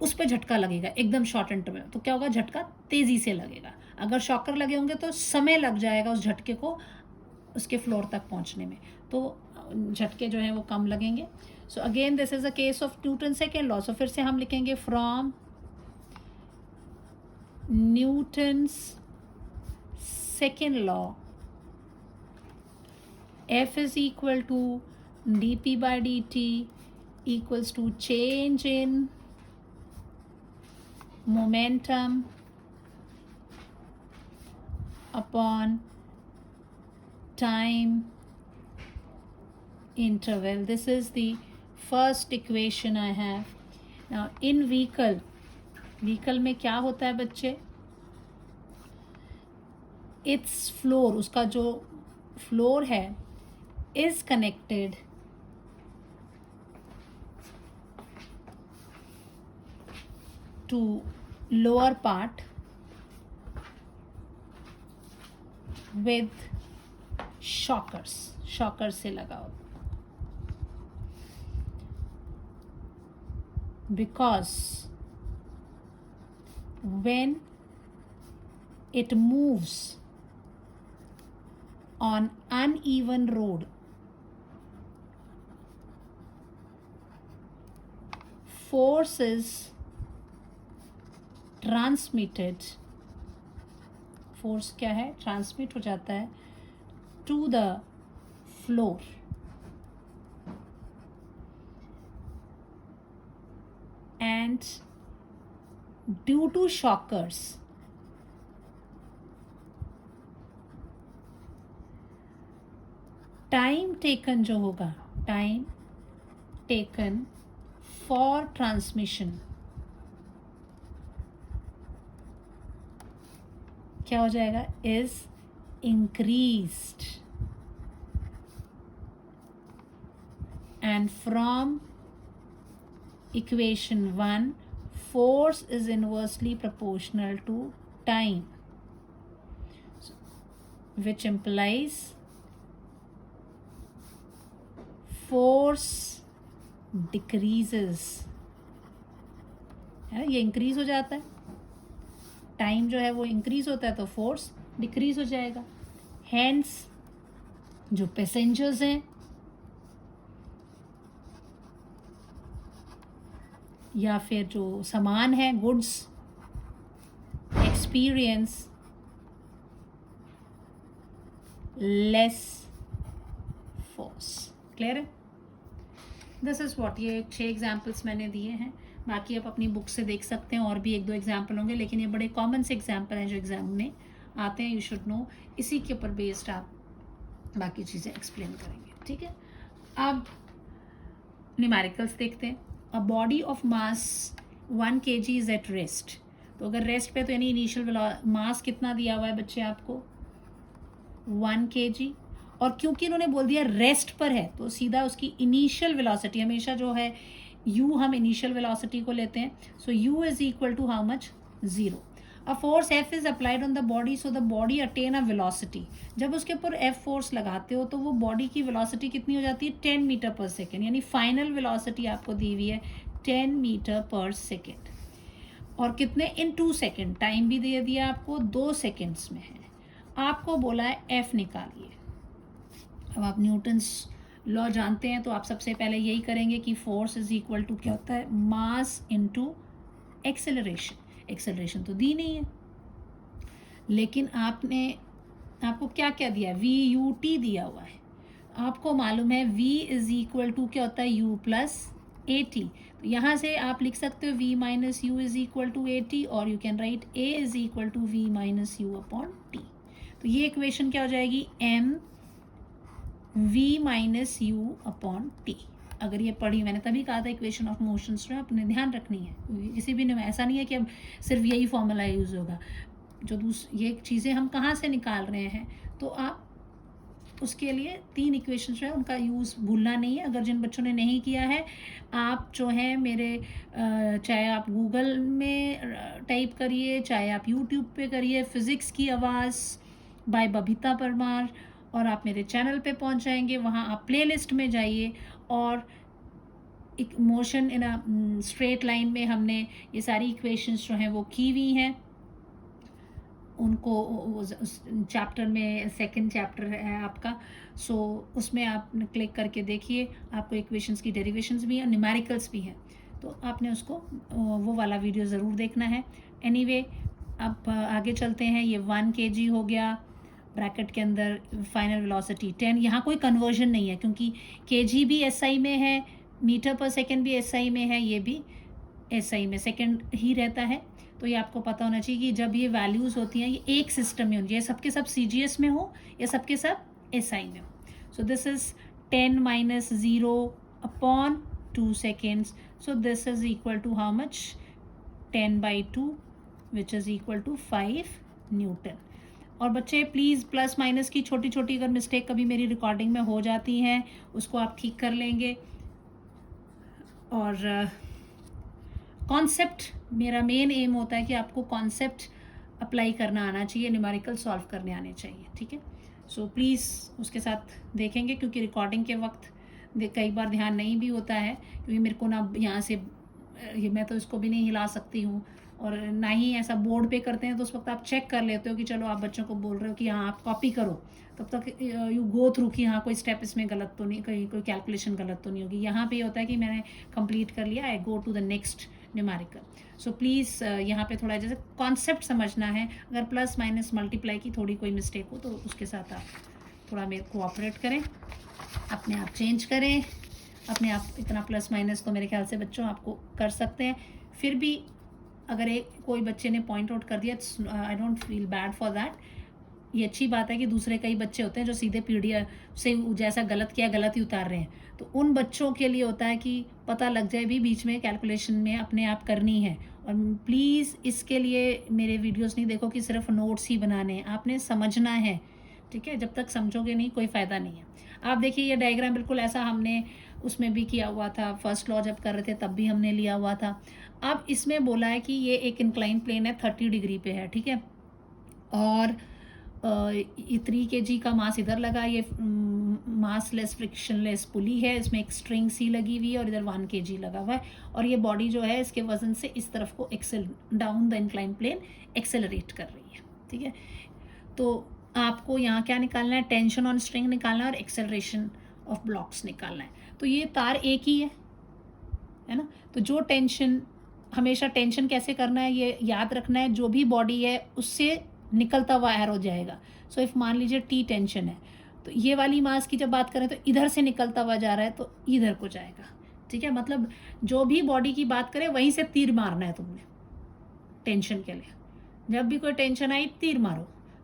उस पर झटका लगेगा एकदम शॉर्ट इंटरवल. तो क्या होगा? झटका तेज़ी से लगेगा. अगर शॉकर लगे होंगे तो समय लग जाएगा उस झटके को उसके फ्लोर तक पहुंचने में, तो झटके जो हैं वो कम लगेंगे. So again this is a case of Newton second law. So फिर से हम लिखेंगे from Newton's second law, F is equal to dp by dt equals to change in momentum upon time interval. This is the first equation I have. Now in vehicle में क्या होता है बच्चे? It's floor, उसका जो floor है is connected to lower part with shockers. Shocker से लगाओ. Because when it moves on uneven road, force is transmitted. Force क्या है? ट्रांसमिट हो जाता है to the floor. And due to shockers time taken जो होगा, टाइम टेकन फॉर ट्रांसमिशन क्या हो जाएगा? Is increased. And from equation 1, force is inversely proportional to time, which implies force decreases है ना, ये इंक्रीज हो जाता है, टाइम जो है वो इंक्रीज होता है तो फोर्स डिक्रीज हो जाएगा। हैंड्स जो पैसेंजर्स हैं या फिर जो सामान है, goods, experience less force. Clear है? दिस इज़ व्हाट, ये 6 एग्जाम्पल्स मैंने दिए हैं। बाकी आप अपनी बुक से देख सकते हैं, और भी 1-2 एग्जाम्पल होंगे, लेकिन ये बड़े कॉमन से एग्जाम्पल हैं जो एग्जाम में आते हैं। यू शुड नो, इसी के ऊपर बेस्ड आप बाकी चीज़ें एक्सप्लेन करेंगे। ठीक है, अब न्यूमेरिकल्स देखते हैं। A body of mass 1 kg is at rest. तो अगर रेस्ट पे तो यानी इनिशियल मास कितना दिया हुआ है बच्चे आपको 1 kg, और क्योंकि इन्होंने बोल दिया रेस्ट पर है तो सीधा उसकी इनिशियल वेलोसिटी, हमेशा जो है u हम इनिशियल वेलोसिटी को लेते हैं, so u is equal to how much, 0। A force F is applied on the body so the body attain a velocity. जब उसके ऊपर F फोर्स लगाते हो तो वो बॉडी की वेलोसिटी कितनी हो जाती है, 10 मीटर पर सेकेंड, यानी फाइनल वेलोसिटी आपको दी हुई है 10 मीटर पर सेकेंड। और कितने, इन 2 सेकेंड, टाइम भी दे दिया आपको 2 सेकेंड्स में है। आपको बोला है F निकालिए। अब आप न्यूटन्स लॉ जानते हैं तो आप सबसे पहले यही करेंगे कि फोर्स इज इक्वल टू क्या होता है, मास इनटू एक्सेलरेशन। एक्सेलरेशन तो दी नहीं है, लेकिन आपको क्या क्या दिया है, VUT दिया हुआ है। आपको मालूम है V इज इक्वल टू क्या होता है, U प्लस AT। तो यहाँ से आप लिख सकते हो V minus u is equal to AT, और you can write A is equal to V minus u upon T। तो ये इक्वेशन क्या हो जाएगी, M V minus u upon T। अगर ये पढ़ी, मैंने तभी कहा था इक्वेशन ऑफ मोशंस जो अपने ध्यान रखनी है, किसी भी ऐसा नहीं है कि अब सिर्फ यही फॉर्मूला यूज़ होगा। जो ये चीज़ें हम कहाँ से निकाल रहे हैं, तो आप उसके लिए 3 इक्वेशंस जो है उनका यूज़ भूलना नहीं है। अगर जिन बच्चों ने नहीं किया है, आप जो है मेरे चाहे आप गूगल में टाइप करिए, चाहे आप यूट्यूब पे करिए, फिज़िक्स की आवाज़ बाय बबीता परमार, और आप मेरे चैनल पे पहुंच जाएंगे। वहाँ आप प्लेलिस्ट में जाइए, और एक motion in a straight line में हमने ये सारी इक्वेशंस जो हैं वो की हुई हैं। उनको चैप्टर में, सेकंड चैप्टर है आपका, सो उसमें आप क्लिक करके देखिए, आपको इक्वेशंस की डेरिवेशंस भी हैं, न्यूमेरिकल्स भी हैं, तो आपने उसको वो वाला वीडियो ज़रूर देखना है। एनीवे, अब आगे चलते हैं। ये 1 kg हो गया, ब्रैकेट के अंदर फाइनल वेलोसिटी 10। यहाँ कोई कन्वर्जन नहीं है क्योंकि kg भी SI में है, मीटर पर सेकेंड भी SI में है, ये भी SI में सेकेंड ही रहता है। तो ये आपको पता होना चाहिए कि जब ये वैल्यूज़ होती हैं ये एक सिस्टम में होती है, सबके सब CGS में हो या सबके सब SI में हो। So this is 10 minus 0 upon 2 seconds, so this is equal to how much, 10/2 which is equal to 5 newton. और बच्चे प्लीज़ प्लस माइनस की छोटी छोटी अगर मिस्टेक कभी मेरी रिकॉर्डिंग में हो जाती हैं उसको आप ठीक कर लेंगे। और कॉन्सेप्ट, मेरा मेन एम होता है कि आपको कॉन्सेप्ट अप्लाई करना आना चाहिए, न्यूमेरिकल सॉल्व करने आने चाहिए। ठीक है, सो प्लीज़ उसके साथ देखेंगे, क्योंकि रिकॉर्डिंग के वक्त कई बार ध्यान नहीं भी होता है, क्योंकि मेरे को ना यहाँ से मैं तो इसको भी नहीं हिला सकती हूँ, और ना ही ऐसा बोर्ड पे करते हैं तो उस वक्त आप चेक कर लेते हो कि चलो आप बच्चों को बोल रहे हो कि हाँ आप कॉपी करो, तब तक यू गो थ्रू कि हाँ कोई स्टेप इसमें गलत तो नहीं, कहीं कोई कैलकुलेशन गलत तो नहीं होगी। यहाँ पे ये होता है कि मैंने कंप्लीट कर लिया, I go to the next numerical. So please यहाँ पे थोड़ा जैसे कॉन्सेप्ट समझना है। अगर प्लस माइनस मल्टीप्लाई की थोड़ी कोई मिस्टेक हो तो उसके साथ आप थोड़ा मेरे कोऑपरेट करें, अपने आप चेंज करें, अपने आप इतना प्लस माइनस तो मेरे ख्याल से बच्चों आपको कर सकते हैं। फिर भी अगर कोई बच्चे ने पॉइंट आउट कर दिया, I don't feel bad for that. ये अच्छी बात है कि दूसरे कई बच्चे होते हैं जो सीधे PDF से जैसा गलत किया गलत ही उतार रहे हैं, तो उन बच्चों के लिए होता है कि पता लग जाए भी बीच में कैलकुलेशन में अपने आप करनी है। और प्लीज़ इसके लिए मेरे वीडियोस नहीं देखो कि सिर्फ नोट्स ही बनाने हैं, आपने समझना है। ठीक है, जब तक समझोगे नहीं कोई फ़ायदा नहीं है। आप देखिए ये डायग्राम बिल्कुल ऐसा हमने उसमें भी किया हुआ था, फर्स्ट लॉ जब कर रहे थे तब भी हमने लिया हुआ था। अब इसमें बोला है कि ये एक इंक्लाइन प्लेन है, 30 डिग्री पे है। ठीक है, और ये 3 kg का मास इधर लगा, ये मासलेस फ्रिक्शनलेस पुली है, इसमें एक स्ट्रिंग सी लगी हुई है और इधर 1 kg लगा हुआ है, और ये बॉडी जो है इसके वजन से इस तरफ को down the incline plane accelerate कर रही है। ठीक है, तो आपको यहाँ क्या निकालना है, टेंशन ऑन स्ट्रिंग निकालना है और एक्सेलरेशन ऑफ ब्लॉक्स निकालना है। तो ये तार एक ही है ना, तो जो टेंशन, हमेशा टेंशन कैसे करना है ये याद रखना है, जो भी बॉडी है उससे निकलता हुआ एरो जाएगा। सो इफ मान लीजिए टी टेंशन है तो ये वाली मास की जब बात करें तो इधर से निकलता हुआ जा रहा है तो इधर को जाएगा। ठीक है, मतलब जो भी बॉडी की बात करें वहीं से तीर मारना है तुमने टेंशन के लिए। जब भी कोई टेंशन आई तीर मारो,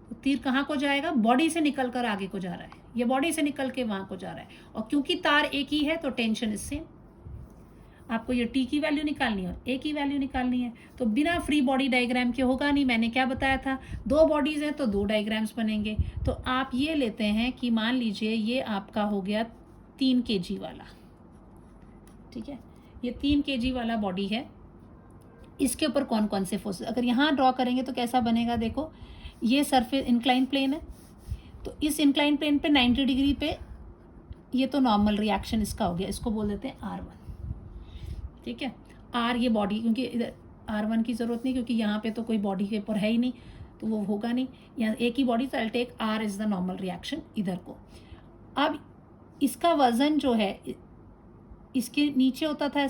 तो तीर कहाँ को जाएगा, बॉडी से निकल कर आगे को जा रहा है, ये बॉडी से निकल के वहां को जा रहा है, और क्योंकि तार एक ही है तो टेंशन इससे आपको ये टी की वैल्यू निकालनी है और ए की वैल्यू निकालनी है। तो बिना फ्री बॉडी डायग्राम के होगा नहीं, मैंने क्या बताया था, 2 बॉडीज हैं तो 2 डायग्राम्स बनेंगे। तो आप ये लेते हैं कि मान लीजिए ये आपका हो गया 3 kg वाला, ठीक है, ये 3 kg वाला बॉडी है, इसके ऊपर कौन कौन से फोर्सेस, अगर यहाँ ड्रॉ करेंगे तो कैसा बनेगा, देखो ये सरफेस इंक्लाइन प्लेन है, तो इस इंक्लाइन प्लेन पे 90 डिग्री पे ये तो नॉर्मल रिएक्शन इसका हो गया, इसको बोल देते हैं R1। ठीक है, R ये बॉडी, क्योंकि इधर R1 की ज़रूरत नहीं क्योंकि यहाँ पे तो कोई बॉडी के ऊपर है ही नहीं तो वो होगा नहीं, यहाँ एक ही बॉडी, तो I take R is the normal reaction इधर को। अब इसका वज़न जो है इसके नीचे होता था,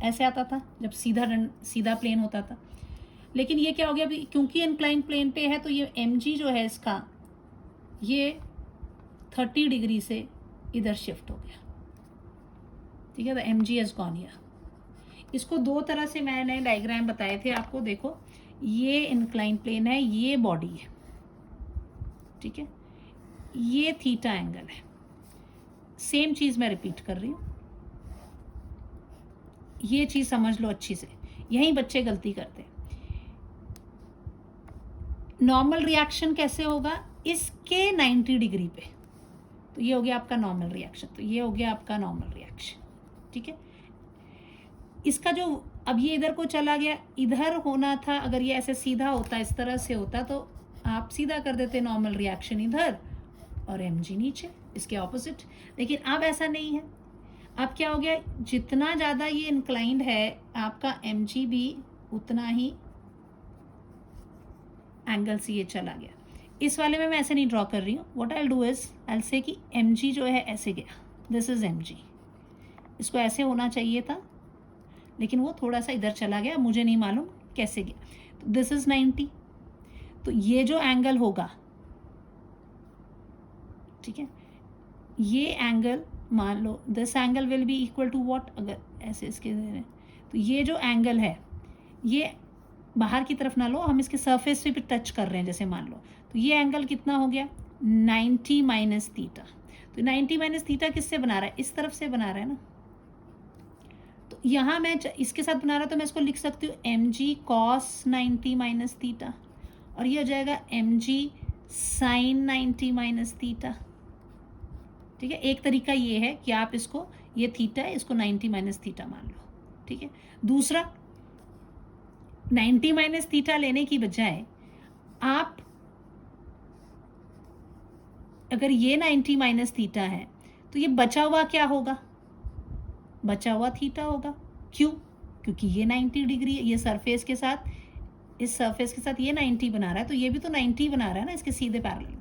ऐसे आता था जब सीधा प्लेन होता था, लेकिन ये क्या हो गया अभी, क्योंकि इंक्लाइन प्लेन पे है तो ये mg जो है इसका ये 30 डिग्री से इधर शिफ्ट हो गया। ठीक है, तो mg हैज़ गॉन हियर। इसको 2 तरह से मैंने डायग्राम बताए थे आपको, देखो ये इंक्लाइन प्लेन है, ये बॉडी है, ठीक है, ये थीटा एंगल है, सेम चीज़ मैं रिपीट कर रही हूँ, ये चीज़ समझ लो अच्छी से, यही बच्चे गलती करते हैं। नॉर्मल रिएक्शन कैसे होगा, इसके 90 डिग्री पे, तो ये हो गया आपका नॉर्मल रिएक्शन, तो ये हो गया आपका नॉर्मल रिएक्शन। ठीक है, इसका जो अब ये इधर को चला गया, इधर होना था, अगर ये ऐसे सीधा होता, इस तरह से होता तो आप सीधा कर देते नॉर्मल रिएक्शन इधर और mg नीचे, इसके ऑपोजिट, लेकिन अब ऐसा नहीं है। अब क्या हो गया, जितना ज़्यादा ये इंक्लाइंड है आपका mg भी उतना ही एंगल से ये चला गया। इस वाले में मैं ऐसे नहीं ड्रॉ कर रही हूँ, what I will do is I will say कि mg जो है ऐसे गया, दिस इज mg, इसको ऐसे होना चाहिए था लेकिन वो थोड़ा सा इधर चला गया, मुझे नहीं मालूम कैसे गया, तो दिस इज 90, तो ये जो एंगल होगा, ठीक है, ये एंगल मान लो this angle will be equal to what, अगर ऐसे इसके तो ये जो एंगल है ये बाहर की तरफ ना लो, हम इसके सरफेस पे भी टच कर रहे हैं जैसे मान लो, तो ये एंगल कितना हो गया 90 माइनस थीटा। तो 90 माइनस थीटा किससे बना रहा है, इस तरफ से बना रहा है ना, तो यहाँ मैं इसके साथ बना रहा तो मैं इसको लिख सकती हूँ mg cos 90 माइनस थीटा, और ये हो जाएगा mg sin 90 माइनस थीटा। ठीक है, एक तरीका ये है कि आप इसको, ये थीटा है, इसको 90 माइनस थीटा मान लो। ठीक है, दूसरा 90 माइनस थीटा लेने की बजाय आप अगर ये 90 माइनस थीटा है तो ये बचा हुआ क्या होगा, बचा हुआ थीटा होगा। क्यों, क्योंकि ये 90 डिग्री है, ये सरफेस के साथ, इस सरफेस के साथ ये 90 बना रहा है तो ये भी तो 90 बना रहा है ना इसके सीधे पैरेलल,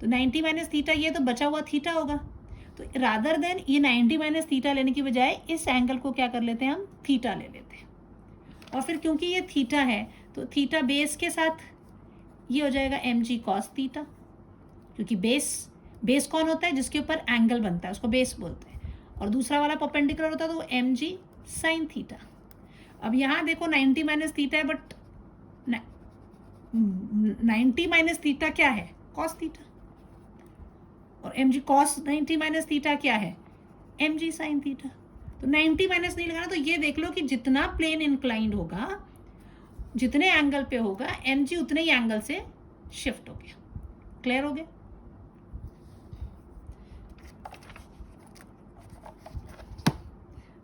तो 90 माइनस थीटा ये तो बचा हुआ थीटा होगा। तो रादर देन ये 90 माइनस थीटा लेने की बजाय इस एंगल को क्या कर लेते हैं, हम थीटा ले लेते हैं, और फिर क्योंकि ये थीटा है तो थीटा बेस के साथ ये हो जाएगा mg cos थीटा, क्योंकि बेस कौन होता है, जिसके ऊपर एंगल बनता है उसको बेस बोलते हैं, और दूसरा वाला परपेंडिकुलर होता है तो वो mg sin थीटा। अब यहाँ देखो 90 माइनस थीटा है, बट 90 माइनस थीटा क्या है, cos थीटा, और mg cos 90 माइनस थीटा क्या है, mg sin थीटा। तो 90 माइनस नहीं लगाना, तो ये देख लो कि जितना प्लेन इंक्लाइंड होगा, जितने एंगल पे होगा, mg उतने ही एंगल से शिफ्ट हो गया। क्लियर हो गया।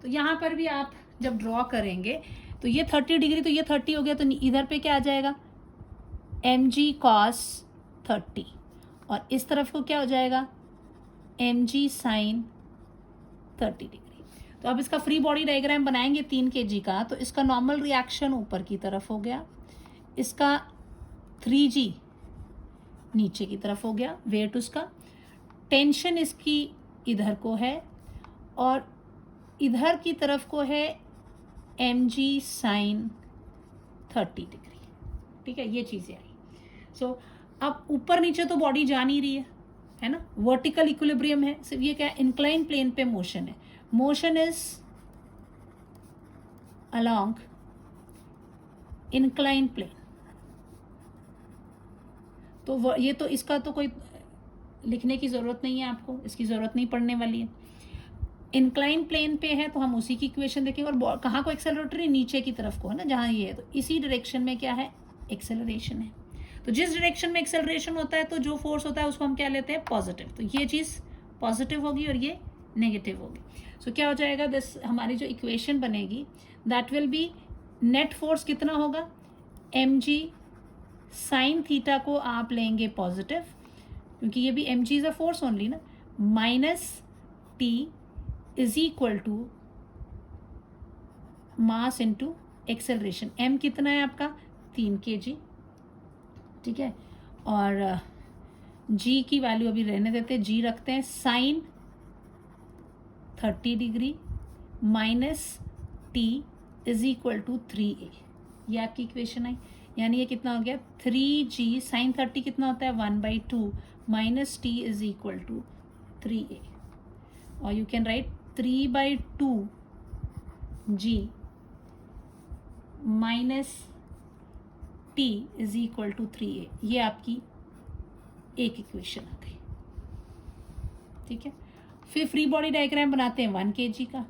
तो यहाँ पर भी आप जब ड्रॉ करेंगे तो ये 30 डिग्री, तो ये 30 हो गया, तो इधर पे क्या आ जाएगा, mg cos 30 और इस तरफ को क्या हो जाएगा mg साइन 30 डिग्री। तो अब इसका फ्री बॉडी डायग्राम बनाएंगे 3 kg का, तो इसका नॉर्मल रिएक्शन ऊपर की तरफ हो गया, इसका 3g नीचे की तरफ हो गया, वेट उसका, टेंशन इसकी इधर को है और इधर की तरफ को है mg साइन 30 डिग्री। ठीक है, ये चीज़ें आई। सो अब ऊपर नीचे तो बॉडी जा नहीं रही है ना, वर्टिकल इक्विलिब्रियम है, सिर्फ ये क्या इंक्लाइन प्लेन पे मोशन है, motion is along incline plane. तो ये तो इसका तो कोई लिखने की ज़रूरत नहीं है आपको, इसकी ज़रूरत नहीं पड़ने वाली है। इंक्लाइन प्लेन पे है तो हम उसी की इक्वेशन देखेंगे, और कहाँ को एक्सेलरेटरी, नीचे की तरफ को है ना, जहाँ ये है, तो इसी डायरेक्शन में क्या है एक्सेलरेशन है। तो जिस डायरेक्शन में एक्सेलरेशन होता है तो जो फोर्स होता है उसको हम क्या लेते हैं पॉजिटिव, तो ये चीज़ पॉजिटिव होगी और ये नेगेटिव होगी। सो क्या हो जाएगा, दिस हमारी जो इक्वेशन बनेगी that will be net force कितना होगा mg साइन थीटा को आप लेंगे पॉजिटिव, क्योंकि ये भी mg is a force only ना, minus t is equal to mass into acceleration. m कितना है आपका 3 kg, ठीक है, और g की वैल्यू अभी रहने देते, g रखते हैं sine 30 degree minus t is equal to 3a। ये आपकी इक्वेशन आई, यानी ये कितना हो गया 3g साइन 30 कितना होता है 1/2 minus t is equal to 3a, और you can write 3/2 g minus t is equal to 3a। ये आपकी एक इक्वेशन आ गई। ठीक है, फिर फ्री बॉडी डायग्राम बनाते हैं 1 kg का।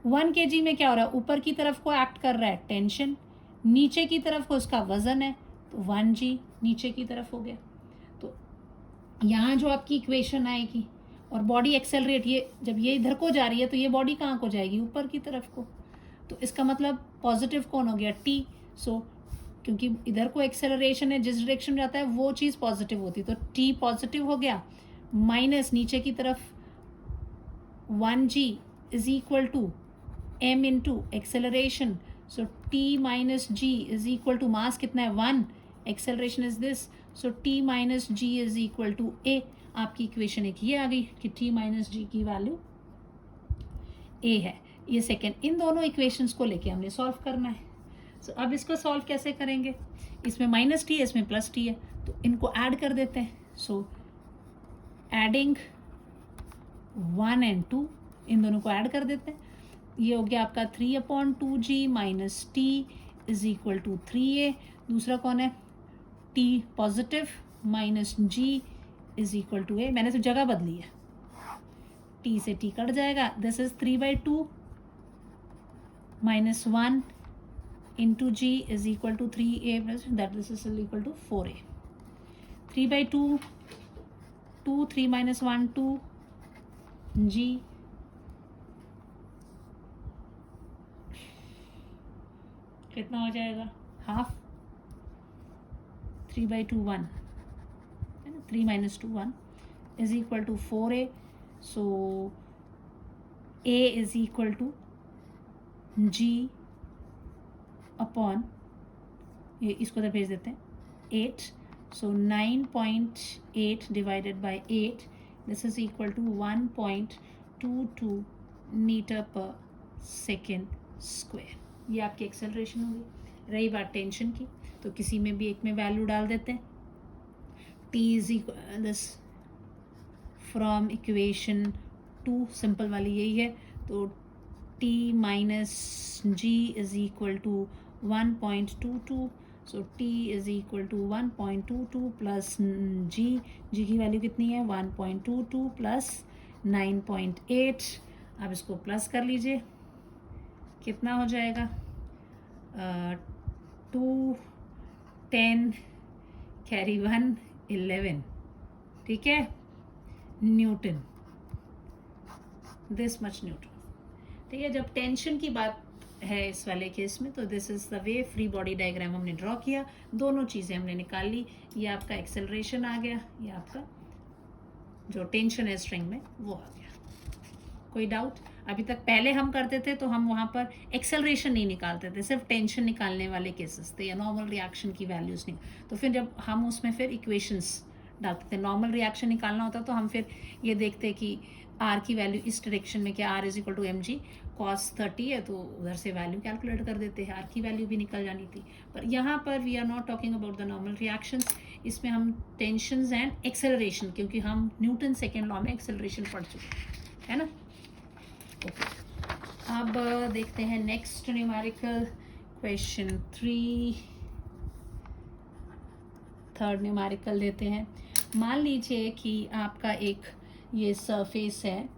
1 kg में क्या हो रहा है, ऊपर की तरफ को एक्ट कर रहा है टेंशन, नीचे की तरफ को उसका वजन है, तो 1g नीचे की तरफ हो गया। तो यहाँ जो आपकी इक्वेशन आएगी, और बॉडी एक्सेलरेट, ये जब ये इधर को जा रही है तो ये बॉडी कहाँ को जाएगी ऊपर की तरफ को, तो इसका मतलब पॉजिटिव कौन हो गया t। सो क्योंकि इधर को एक्सेलरेशन है, जिस डायरेक्शन में जाता है वो चीज़ पॉजिटिव होती, तो t पॉजिटिव हो गया, माइनस नीचे की तरफ 1g is equal to m into acceleration, so t minus g is equal to mass कितना है 1, acceleration is this, so t minus g is equal to a। आपकी इक्वेशन एक ये आ गई कि t माइनस g की वैल्यू a है। ये सेकेंड, इन दोनों इक्वेशंस को लेके हमने सॉल्व करना है। सो अब इसको सॉल्व कैसे करेंगे, इसमें माइनस टी है, इसमें प्लस टी है, तो इनको ऐड कर देते हैं। सो एडिंग 1 and 2, इन दोनों को ऐड कर देते हैं, ये हो गया आपका 3/2g minus T is equal to 3a। दूसरा कौन है t positive minus g is equal to a, मैंने तो जगह बदली है, t से t कट जाएगा, this is 3/2 minus 1 into g is equal to 3a plus that this is equal to 4a। 3/2 2 3 minus 1 2 g कितना हो जाएगा हाफ, 3/2 1 है ना, 3 minus 2 1 is equal to 4a। So a is equal to g upon, ये इसको तो भेज देते हैं 8, so 9.8 divided by 8, this is equal to 1.22 metre per second square. ये आपकी एक्सेलरेशन होगी। रही बात टेंशन की, तो किसी में भी एक में वैल्यू डाल देते हैं, t is equal this from equation 2, simple वाली यही है, तो t minus g is equal to 1.22, so t is equal to 1.22 plus g की वैल्यू कितनी है 1.22 प्लस 9.8। अब इसको प्लस कर लीजिए, कितना हो जाएगा 2 10 कैरी 1 11, ठीक है, न्यूटन, दिस मच न्यूटन। ठीक है, जब टेंशन की बात है इस वाले केस में। तो this is the way free body diagram हमने ड्रॉ किया, दोनों चीज़ें हमने निकाल ली। ये आपका एक्सेलरेशन आ गया, ये आपका जो टेंशन है स्ट्रिंग में वो आ गया। कोई डाउट? अभी तक पहले हम करते थे तो हम वहाँ पर एक्सेलरेशन नहीं निकालते थे, सिर्फ टेंशन निकालने वाले केसेस थे या नॉर्मल रिएक्शन की वैल्यूज़ नहीं। तो फिर जब हम उसमें फिर इक्वेशंस डालते थे, नॉर्मल रिएक्शन निकालना होता तो हम फिर ये देखते कि आर की वैल्यू इस डायरेक्शन में क्या R is equal to m g cos 30 है, तो उधर से वैल्यू कैलकुलेट कर देते हैं, आर की वैल्यू भी निकल जानी थी। पर यहाँ पर we are not talking about the normal reactions, इसमें हम टेंशंस एंड एक्सेलरेशन, क्योंकि हम न्यूटन सेकेंड लॉ में एक्सेलरेशन पढ़ चुके हैं ना। ओके, अब देखते हैं next numerical question 3, third numerical लेते हैं। मान लीजिए कि आपका एक ये सरफेस है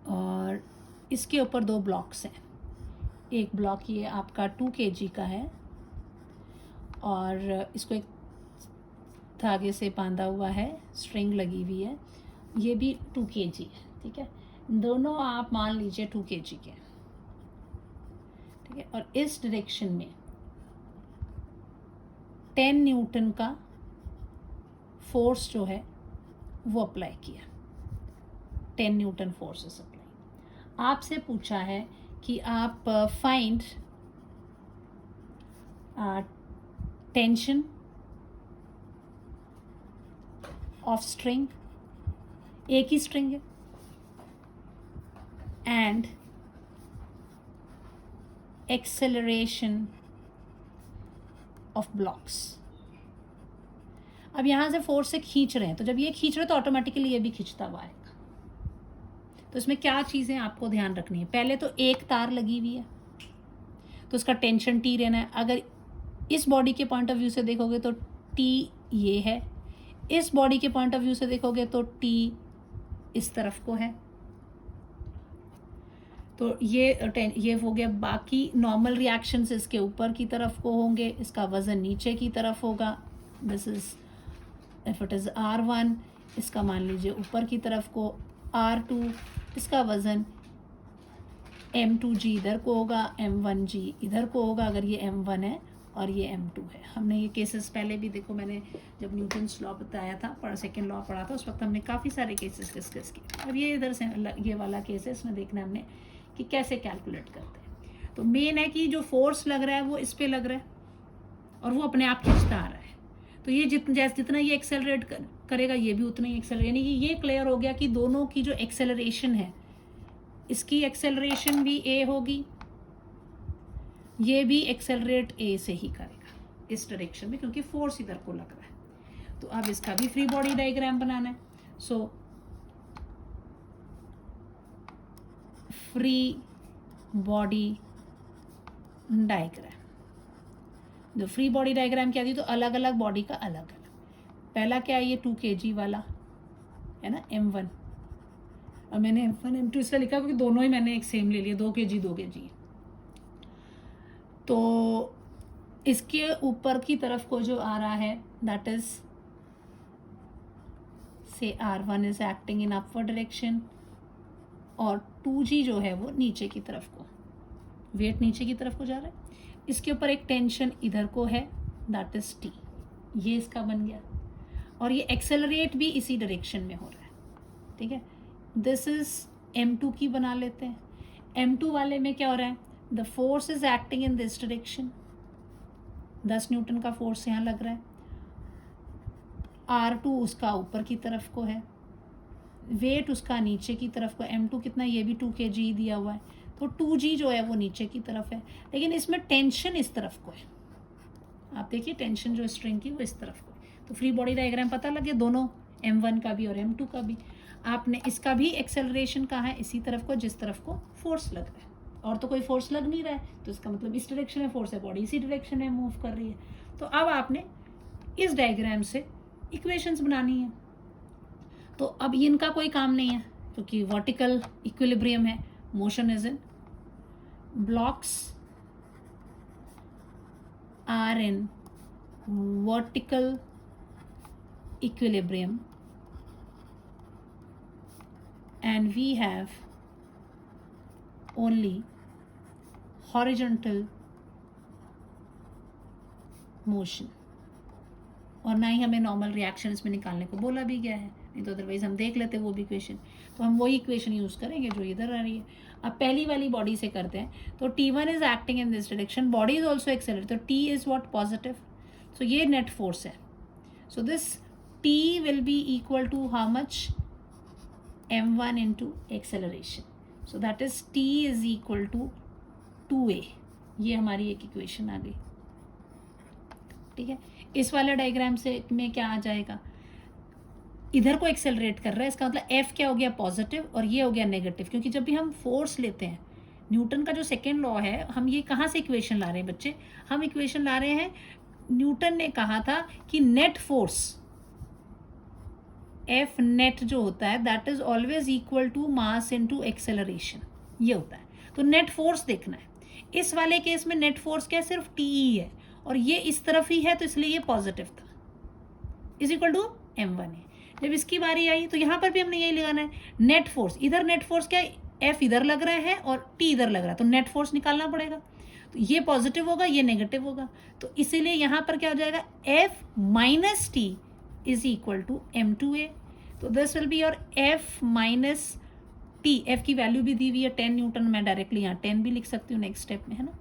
और इसके ऊपर दो ब्लॉक्स हैं। एक ब्लॉक ये आपका 2 kg का है और इसको एक धागे से बांधा हुआ है, स्ट्रिंग लगी हुई है, ये भी 2 kg है, ठीक है। दोनों आप मान लीजिए 2 kg के, ठीक है। और इस डायरेक्शन में 10 न्यूटन का फोर्स जो है वो अप्लाई किया, 10 न्यूटन फोर्सेस अप्लाई। आपसे पूछा है कि आप फाइंड टेंशन ऑफ स्ट्रिंग, एक ही स्ट्रिंग है, एंड एक्सेलरेशन ऑफ ब्लॉक्स। अब यहाँ से फोर्स से खींच रहे हैं, तो जब ये खींच रहे हैं तो ऑटोमेटिकली ये भी खींचता हुआ आएगा। तो इसमें क्या चीज़ें आपको ध्यान रखनी है, पहले तो एक तार लगी हुई है तो उसका टेंशन टी रहना है। अगर इस बॉडी के पॉइंट ऑफ व्यू से देखोगे तो टी ये है, इस बॉडी के पॉइंट ऑफ व्यू से देखोगे तो टी इस तरफ को है। तो ये हो गया। बाकी नॉर्मल रिएक्शंस इसके ऊपर की तरफ को होंगे, इसका वज़न नीचे की तरफ होगा। This is if it is R1, इसका मान लीजिए ऊपर की तरफ को, R2 इसका वज़न M2G इधर को होगा, M1G इधर को होगा अगर ये M1 है और ये M2 है। हमने ये केसेस पहले भी देखो, मैंने जब न्यूटन्स लॉ बताया था, सेकेंड लॉ पढ़ा था, उस वक्त हमने काफ़ी सारे केसेस डिस्कस किए। अब ये इधर से ये वाला केस है, इसमें देखना हमने कि कैसे कैलकुलेट करते हैं। तो मेन है कि जो फोर्स लग रहा है वो इस पर लग रहा है और वो अपने आप खींचता आ रहा है। तो ये जितना ये एक्सेलरेट करेगा ये भी उतना ही एक्सेलरेट, यानी कि ये क्लियर हो गया कि दोनों की जो एक्सेलरेशन है, इसकी एक्सेलरेशन भी ए होगी, ये भी एक्सेलरेट ए से ही करेगा इस डायरेक्शन में, क्योंकि फोर्स इधर को लग रहा है। तो अब इसका भी फ्री बॉडी डायग्राम बनाना है। सो फ्री बॉडी डायग्राम, जो फ्री बॉडी डायग्राम क्या दी, तो अलग अलग बॉडी का अलग अलग। पहला क्या है, ये 2 kg वाला है ना, M1, और मैंने M1 M2 इसलिए लिखा क्योंकि दोनों ही मैंने एक सेम ले लिए, 2 kg 2 kg। तो इसके ऊपर की तरफ को जो आ रहा है दैट इज से R1 is acting in upward direction, और 2G जो है वो नीचे की तरफ को, वेट नीचे की तरफ को जा रहा है। इसके ऊपर एक टेंशन इधर को है दैट इज T, ये इसका बन गया, और ये एक्सेलरेट भी इसी डायरेक्शन में हो रहा है, ठीक है। दिस इज M2 की बना लेते हैं। M2 वाले में क्या हो रहा है, the force is acting in this direction, 10 Newton का फोर्स यहाँ लग रहा है। R2 उसका ऊपर की तरफ को है, वेट उसका नीचे की तरफ को, M2 कितना, ये भी 2 kg दिया हुआ है, तो 2G जो है वो नीचे की तरफ है, लेकिन इसमें टेंशन इस तरफ को है। आप देखिए टेंशन जो स्ट्रिंग की वो इस तरफ को है। तो फ्री बॉडी डायग्राम पता लगे, दोनों M1 का भी और M2 का भी। आपने इसका भी एक्सेलरेशन कहा है इसी तरफ को जिस तरफ को फोर्स लग रहा है, और तो कोई फोर्स लग नहीं रहा है, तो इसका मतलब इस डायरेक्शन में फोर्स है, बॉडी इसी डायरेक्शन में मूव कर रही है। तो अब आपने इस डायग्राम से इक्वेशंस बनानी है। तो अब इनका कोई काम नहीं है क्योंकि वर्टिकल इक्विलिब्रियम है, motion is in, blocks are in vertical equilibrium and we have only horizontal motion, और ना ही हमें नॉर्मल रिएक्शन इसमें निकालने को बोला भी गया है, नहीं तो अदरवाइज हम देख लेते वो भी इक्वेशन। तो हम वही इक्वेशन यूज़ करेंगे जो इधर आ रही है। अब पहली वाली बॉडी से करते हैं। तो T1 इज acting in this direction, body is also accelerate, तो T is what, positive. So ये नेट फोर्स है। So this T will be equal to how much, m1 into acceleration. So that is T is equal to 2a। ये हमारी एक equation आ गई, ठीक है। इस वाले डायग्राम से में क्या आ जाएगा, इधर को एक्सेलरेट कर रहा है, इसका मतलब F क्या हो गया, पॉजिटिव, और ये हो गया नेगेटिव। क्योंकि जब भी हम फोर्स लेते हैं, न्यूटन का जो सेकेंड लॉ है, हम ये कहाँ से इक्वेशन ला रहे हैं बच्चे, हम इक्वेशन ला रहे हैं, न्यूटन ने कहा था कि नेट फोर्स F नेट जो होता है that is always equal to mass into acceleration, ये होता है। तो नेट फोर्स देखना है। इस वाले केस में नेट फोर्स क्या है, सिर्फ TE है, और ये इस तरफ ही है, तो इसलिए ये पॉजिटिव था, इज इक्वल टू m1 है। जब इसकी बारी आई तो यहाँ पर भी हमने यही लगाना है, नेट फोर्स, इधर नेट फोर्स क्या है, F इधर लग रहा है और T इधर लग रहा है, तो नेट फोर्स निकालना पड़ेगा। तो ये पॉजिटिव होगा, ये नेगेटिव होगा, तो इसीलिए यहाँ पर क्या हो जाएगा, F minus T is equal to m2a। तो this will be your F minus T। F की वैल्यू भी दी हुई है 10 न्यूटन, मैं डायरेक्टली यहाँ 10 भी लिख सकती हूँ नेक्स्ट स्टेप में, है ना।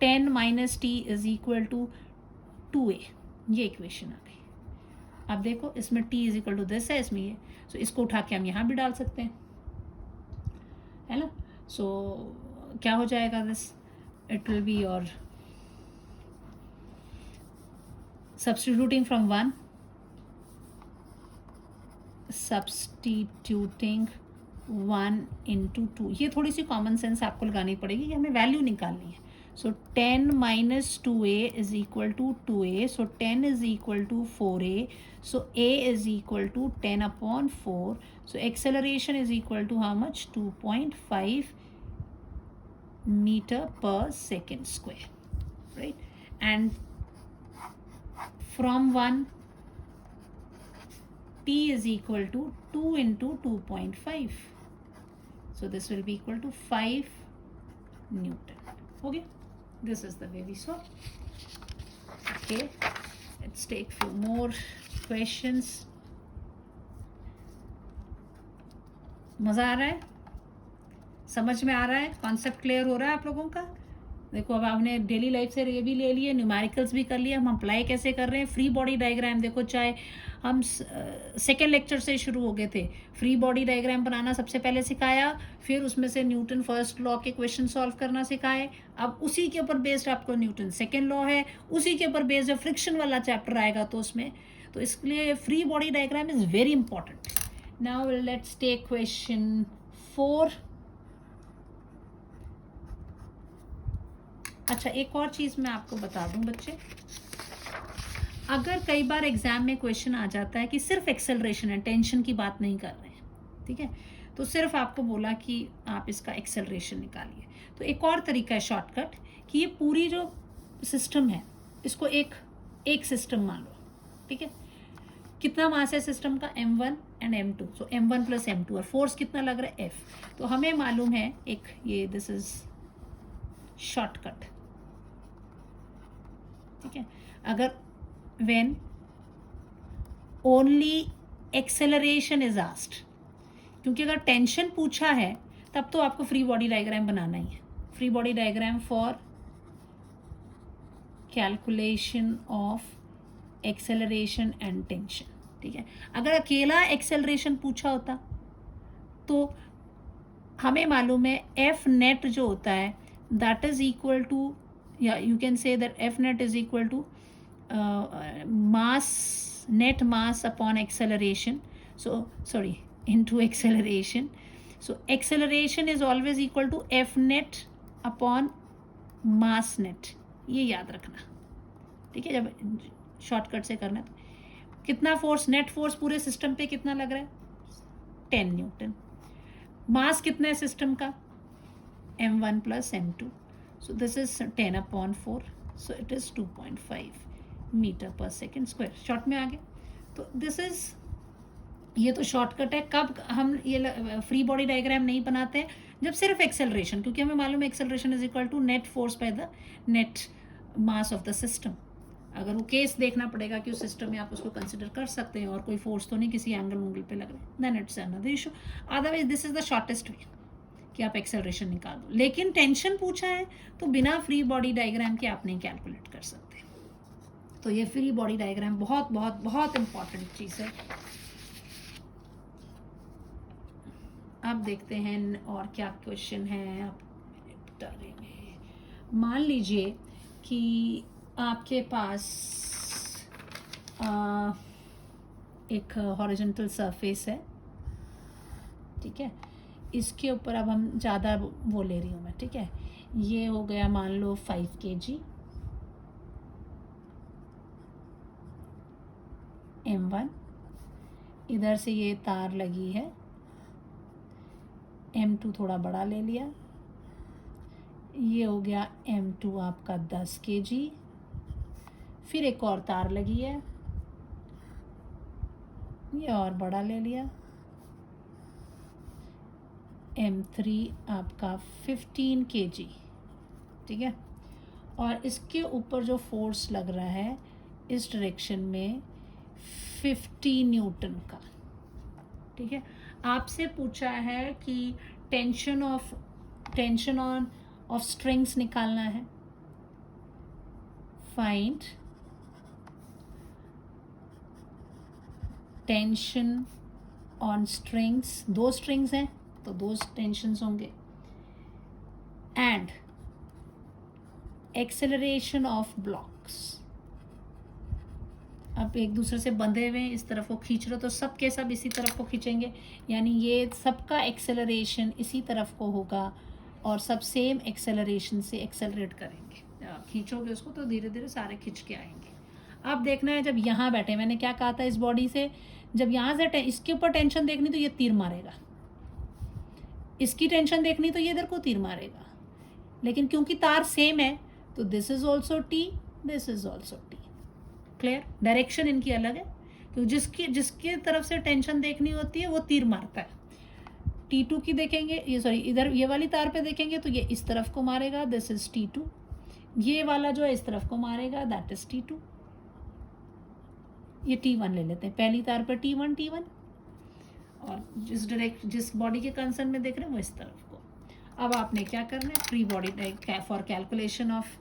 10 minus T is equal to 2a, ये इक्वेशन आ गई। अब देखो इसमें T is equal to this है, इसमें ये, सो इसको उठा के हम यहाँ भी डाल सकते हैं, है ना। सो क्या हो जाएगा this, it will be your substituting from 1, substituting 1 into 2। ये थोड़ी सी कॉमन सेंस आपको लगानी पड़ेगी कि हमें वैल्यू निकालनी है। So 10 minus 2a is equal to 2a, so 10 is equal to 4a, so a is equal to 10 upon 4, so acceleration is equal to how much, 2.5 meter per second square, right? And from 1, T is equal to 2 into 2.5, so this will be equal to 5 Newton. Okay, this is the way we solve. Okay, let's take few more questions. मज़ा आ रहा है, समझ में आ रहा है, concept clear हो रहा है आप लोगों का। देखो अब आपने डेली लाइफ से ये भी ले लिए, न्यूमेरिकल्स भी कर लिए, हम अप्लाई कैसे कर रहे हैं। फ्री बॉडी डायग्राम देखो, चाहे हम सेकेंड लेक्चर से शुरू हो गए थे, फ्री बॉडी डायग्राम बनाना सबसे पहले सिखाया, फिर उसमें से न्यूटन फर्स्ट लॉ के क्वेश्चन सॉल्व करना सिखाए। अब उसी के ऊपर बेस्ड आपको न्यूटन सेकेंड लॉ है, उसी के ऊपर बेस्ड फ्रिक्शन वाला चैप्टर आएगा तो उसमें, तो इसलिए free body diagram is very important. Now let's take question 4। अच्छा, एक और चीज़ मैं आपको बता दूं बच्चे, अगर कई बार एग्जाम में क्वेश्चन आ जाता है कि सिर्फ एक्सेलरेशन है, टेंशन की बात नहीं कर रहे हैं, ठीक है, तो सिर्फ आपको बोला कि आप इसका एक्सेलरेशन निकालिए, तो एक और तरीका है शॉर्टकट, कि ये पूरी जो सिस्टम है इसको एक सिस्टम मान लो, ठीक है। कितना मास है सिस्टम का, m1 and m2, so m1 plus m2, और फोर्स कितना लग रहा है, F। तो हमें मालूम है एक ये, दिस इज शॉर्टकट, ठीक है। अगर when only acceleration is asked, क्योंकि अगर टेंशन पूछा है तब तो आपको फ्री बॉडी डायग्राम बनाना ही है, free body diagram for calculation of acceleration and tension, ठीक है। अगर अकेला एक्सेलरेशन पूछा होता तो हमें मालूम है F नेट जो होता है that is equal to, yeah, you can say that F net is equal to net mass upon acceleration, so sorry, into acceleration, so acceleration is always equal to F net upon mass net, ये याद रखना, ठीक है। जब shortcut से करना तो कितना फोर्स, नेट फोर्स पूरे सिस्टम पे कितना लग रहा है, 10 न्यूटन। मास कितना है सिस्टम का, m1 plus m2, so this is 10 upon 4, so it is 2.5 meter per second square। Short में आ गए, तो दिस इज, ये तो शॉर्टकट है। कब हम ये फ्री बॉडी डायग्राम नहीं बनाते हैं, जब सिर्फ एक्सेलरेशन, क्योंकि हमें मालूम है acceleration is equal to net force by the net mass of the system. अगर वो केस देखना पड़ेगा कि उस सिस्टम में आप उसको कंसिडर कर सकते हैं और कोई फोर्स तो नहीं किसी एंगल उंगल पे लग रहा है, then it's another issue. Otherwise this is the shortest way कि आप एक्सेलरेशन निकाल दो। लेकिन टेंशन पूछा है तो बिना फ्री बॉडी डायग्राम के आप नहीं कैलकुलेट कर सकते। तो ये फ्री बॉडी डायग्राम बहुत बहुत बहुत इंपॉर्टेंट चीज़ है। अब देखते हैं और क्या क्वेश्चन है आप बारे में। मान लीजिए कि आपके पास एक हॉरिजॉन्टल सरफेस है, ठीक है, इसके ऊपर अब हम ज़्यादा वो ले रही हूँ मैं, ठीक है, ये हो गया मान लो 5 kg M1, इधर से ये तार लगी है, M2 थोड़ा बड़ा ले लिया, ये हो गया M2 आपका 10 kg, फिर एक और तार लगी है, ये और बड़ा ले लिया, M3 आपका 15 kg, ठीक है, और इसके ऊपर जो फोर्स लग रहा है इस डायरेक्शन में 50 न्यूटन का, ठीक है। आपसे पूछा है कि टेंशन ऑफ स्ट्रिंग्स निकालना है। Find tension on strings, 2 strings हैं तो 2 टेंशन्स होंगे, एंड एक्सेलरेशन ऑफ ब्लॉक्स। अब एक दूसरे से बंधे हुए हैं, इस तरफ को खींच रहे हो तो सब के सब इसी तरफ को खींचेंगे, यानी ये सबका एक्सेलरेशन इसी तरफ को होगा और सब सेम एक्सेलरेशन से एक्सेलरेट करेंगे। खींचोगे उसको तो धीरे धीरे सारे खींच के आएंगे। अब देखना है जब यहाँ बैठे, मैंने क्या कहा था इस बॉडी से, जब यहाँ से इसके ऊपर टेंशन देखनी तो ये तीर मारेगा, इसकी टेंशन देखनी तो ये इधर को तीर मारेगा, लेकिन क्योंकि तार सेम है तो this is also T, this is also T. Clear? Direction इनकी अलग है, तो जिसकी तरफ से टेंशन देखनी होती है वो तीर मारता है। T2 की देखेंगे, ये सॉरी इधर ये वाली तार पे देखेंगे तो ये इस तरफ को मारेगा, दिस इज T2। ये वाला जो है इस तरफ को मारेगा, दैट इज T2। ये T1 ले लेते हैं, पहली तार पर T1, और जिस बॉडी के कंसर्न में देख रहे हैं वो इस तरफ को। अब आपने क्या करना है, free body for calculation of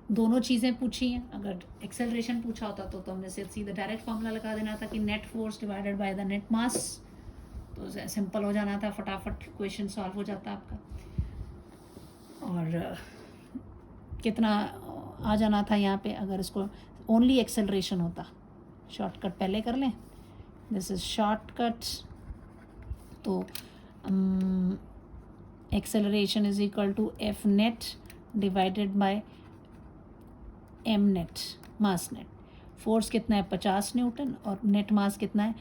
दोनों चीज़ें पूछी हैं। अगर एक्सेलरेशन पूछा होता तो हमने सिर्फ सीधा डायरेक्ट फॉर्मूला लगा देना था कि net force divided by the net mass, तो सिंपल हो जाना था, फटाफट क्वेश्चन सॉल्व हो जाता आपका, और कितना आ जाना था यहाँ पे अगर इसको ओनली एक्सेलरेशन होता। शॉर्टकट पहले कर लें, दिस इज शॉर्टकट, तो acceleration is equal to F net divided by M net, mass net. Force कितना है 50 न्यूटन और नेट मास कितना है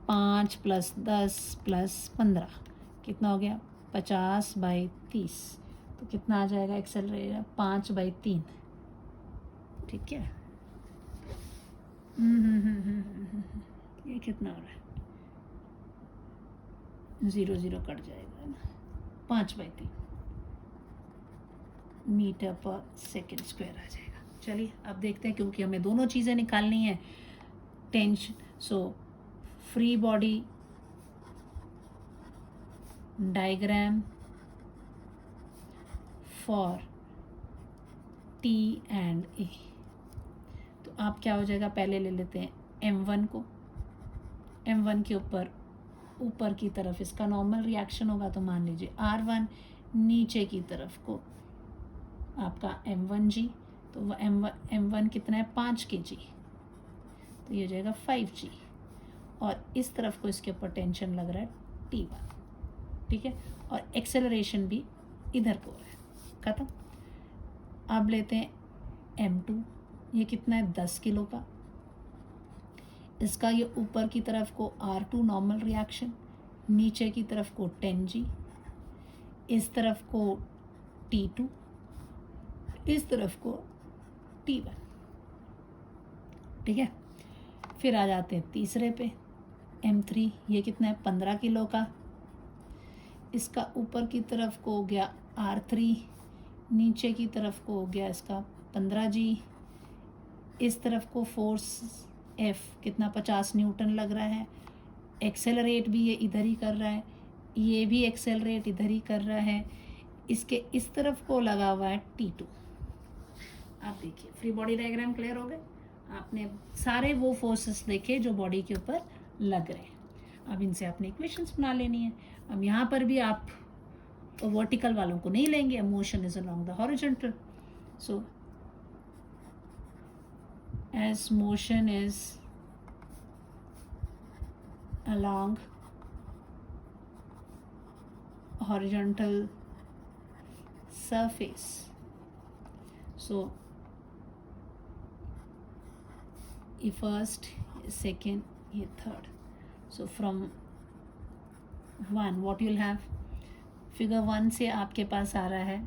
5 + 10 + 15, कितना हो गया 50/30, तो कितना आ जाएगा एक्सेलरेशन 5/3, ठीक है। ये कितना हो रहा है, 0 0 कट जाएगा ना, 5/3 मीटर पर सेकेंड स्क्वायर आ जाएगा। चलिए अब देखते हैं, क्योंकि हमें दोनों चीज़ें निकालनी है, tension, so free body diagram for T and A। तो आप क्या हो जाएगा, पहले ले लेते हैं M1 को, M1 के ऊपर की तरफ इसका नॉर्मल रिएक्शन होगा, तो मान लीजिए R1, नीचे की तरफ को आपका M1G, तो वो M1 कितना है 5 kg, तो ये हो जाएगा 5G, और इस तरफ को इसके ऊपर टेंशन लग रहा है T1, ठीक है, और एक्सेलरेशन भी इधर को है, खत्म। अब लेते हैं M2, ये कितना है 10 किलो का, इसका ये ऊपर की तरफ को R2 नॉर्मल रिएक्शन, नीचे की तरफ को 10G, इस तरफ को T2, इस तरफ को T1, ठीक है। फिर आ जाते हैं तीसरे पे, M3, ये कितना है 15 किलो का, इसका ऊपर की तरफ को हो गया R3, नीचे की तरफ को हो गया इसका 15G, इस तरफ को फोर्स F कितना 50 न्यूटन लग रहा है, एक्सेलरेट भी ये इधर ही कर रहा है, ये भी एक्सेलरेट इधर ही कर रहा है, इसके इस तरफ को लगा हुआ है T2। आप देखिए फ्री बॉडी डायग्राम क्लियर हो गए, आपने सारे वो फोर्सेस देखे जो बॉडी के ऊपर लग रहे हैं। अब इनसे आपने इक्वेशंस बना लेनी है। अब यहाँ पर भी आप वर्टिकल वालों को नहीं लेंगे, motion is along the horizontal, so as motion is along horizontal surface, so ये first, ये second, ये third, so from 1 what you'll have, figure 1 से आपके पास आ रहा है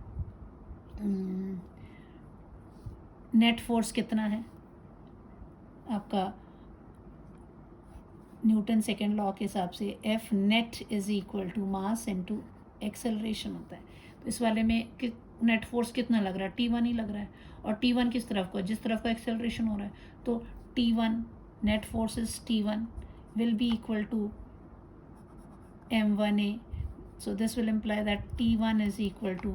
नेट फोर्स कितना है आपका न्यूटन सेकेंड लॉ के हिसाब से F net is equal to mass into acceleration होता है। तो इस वाले में नेट फोर्स कितना लग रहा है, T1 ही लग रहा है, और T1 किस तरफ को, जिस तरफ का एक्सेलरेशन हो रहा है, तो T1 net force is T1 will be equal to m1a, so this will imply that T1 is equal to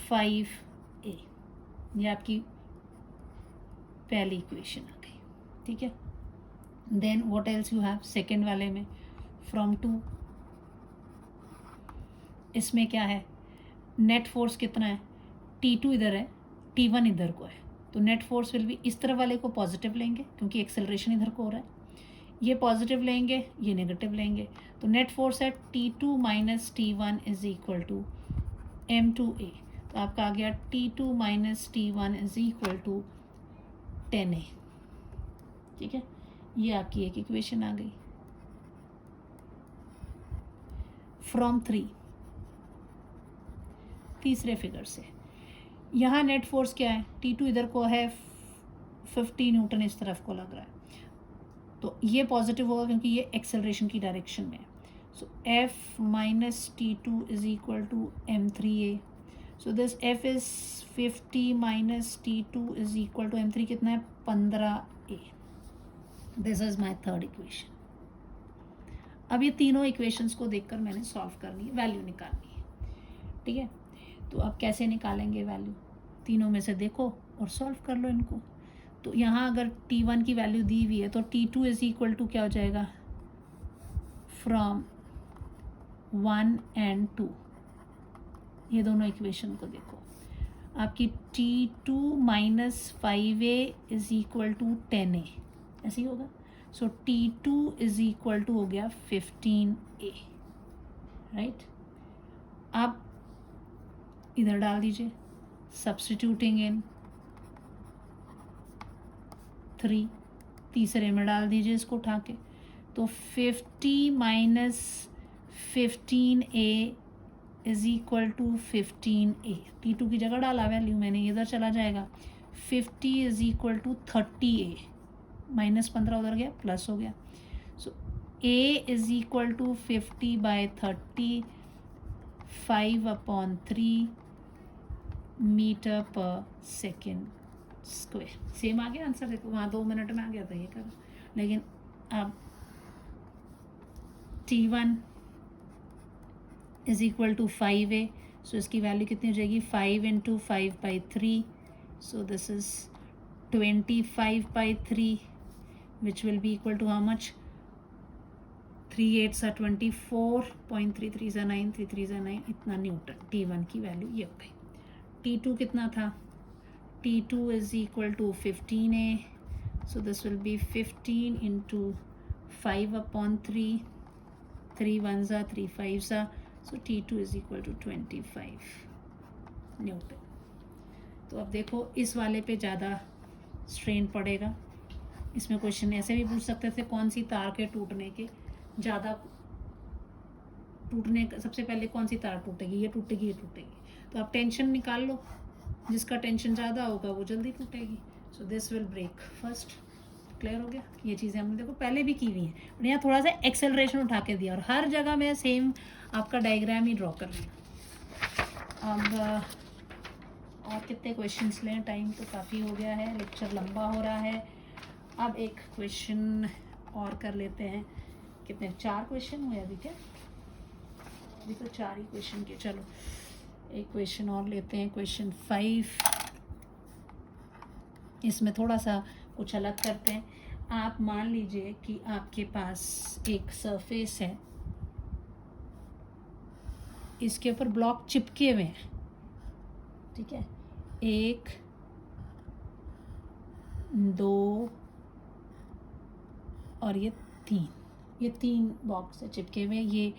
5a। ये आपकी पहली इक्वेशन आ गई, ठीक है। Then what else you have second वाले में, फ्रॉम 2, इसमें क्या है, नेट फोर्स कितना है, T2 इधर है, T1 इधर को है, तो नेट फोर्स विल भी इस तरफ वाले को पॉजिटिव लेंगे क्योंकि एक्सेलरेशन इधर को हो रहा है, ये पॉजिटिव लेंगे, ये नेगेटिव लेंगे, तो नेट फोर्स है T2 minus T1 is equal to m2a। तो आपका आ गया T2 minus T1 is equal to 10a, ठीक है। ये आपकी एक इक्वेशन आ गई। फ्रॉम 3, तीसरे फिगर से, यहाँ नेट फोर्स क्या है, T2 इधर को है 50 न्यूटन इस तरफ को लग रहा है, तो ये पॉजिटिव होगा क्योंकि ये एक्सेलरेशन की डायरेक्शन में है, so F minus T2 is equal to m3a, so this F is 50 minus T2 is equal to m3 कितना है 15a। This is my third equation. अब ये तीनों इक्वेशंस को देखकर मैंने सॉल्व करनी है, वैल्यू निकालनी है, ठीक है। तो अब कैसे निकालेंगे वैल्यू, तीनों में से देखो और सॉल्व कर लो इनको। तो यहाँ अगर T1 की वैल्यू दी हुई है तो T2 इज इक्वल टू क्या हो जाएगा, फ्रॉम 1 and 2, ये दोनों इक्वेशन को देखो, आपकी T2 minus 5a is equal to 10a, ऐसे ही होगा। सो T2 इज इक्वल टू हो गया 15a, राइट। आप इधर डाल दीजिए, सब्स्टिट्यूटिंग इन 3, तीसरे में डाल दीजिए इसको उठा के, तो 50 minus 15a is equal to 15a। T2 की जगह डाला वैल्यू मैंने, इधर चला जाएगा, 50 is equal to 30a, minus 15 उधर गया, प्लस हो गया, so a is equal to 50 by 30, 5/3 metre per second square. Same आ गया आंसर, देखो वहाँ 2 मिनट में आ गया था ये करो, लेकिन अब T1 is equal to 5a, सो इसकी वैल्यू कितनी हो जाएगी, 5 into 5/3, so this is 25/3 which will be equal to how much, 3 8s are 24, 0.33 9, 33 9, इतना न्यूटन। T1 की वैल्यू ये हो गई। T2 कितना था, T2 is equal to 15a, so this will be 15 into 5/3, 3 1s are 3 5s are, so T2 is equal to 25 Newton. तो अब देखो इस वाले पे ज़्यादा स्ट्रेन पड़ेगा, इसमें क्वेश्चन ऐसे भी पूछ सकते थे, कौन सी तार के टूटने के ज़्यादा टूटने, सबसे पहले कौन सी तार टूटेगी, ये टूटेगी, ये टूटेगी, तो आप टेंशन निकाल लो, जिसका टेंशन ज़्यादा होगा वो जल्दी टूटेगी, so this will break first. Clear हो गया, ये चीज़ें हमने देखो पहले भी की हुई हैं, और यहाँ थोड़ा सा एक्सेलरेशन उठा के दिया, और हर जगह मैं सेम आपका डायग्राम ही ड्रॉ कर रही हूँ। अब और कितने क्वेश्चंस लें, टाइम तो काफ़ी हो गया है, लेक्चर लंबा हो रहा है। अब एक क्वेश्चन और कर लेते हैं। कितने, 4 क्वेश्चन हुए अभी क्या? अभी तो 4 ही क्वेश्चन के। चलो एक क्वेश्चन और लेते हैं, क्वेश्चन 5। इसमें थोड़ा सा कुछ अलग करते हैं। आप मान लीजिए कि आपके पास एक सरफेस है, इसके ऊपर ब्लॉक चिपके हुए हैं, ठीक है, 1 2 और ये 3 बॉक्स है चिपके हुए। ये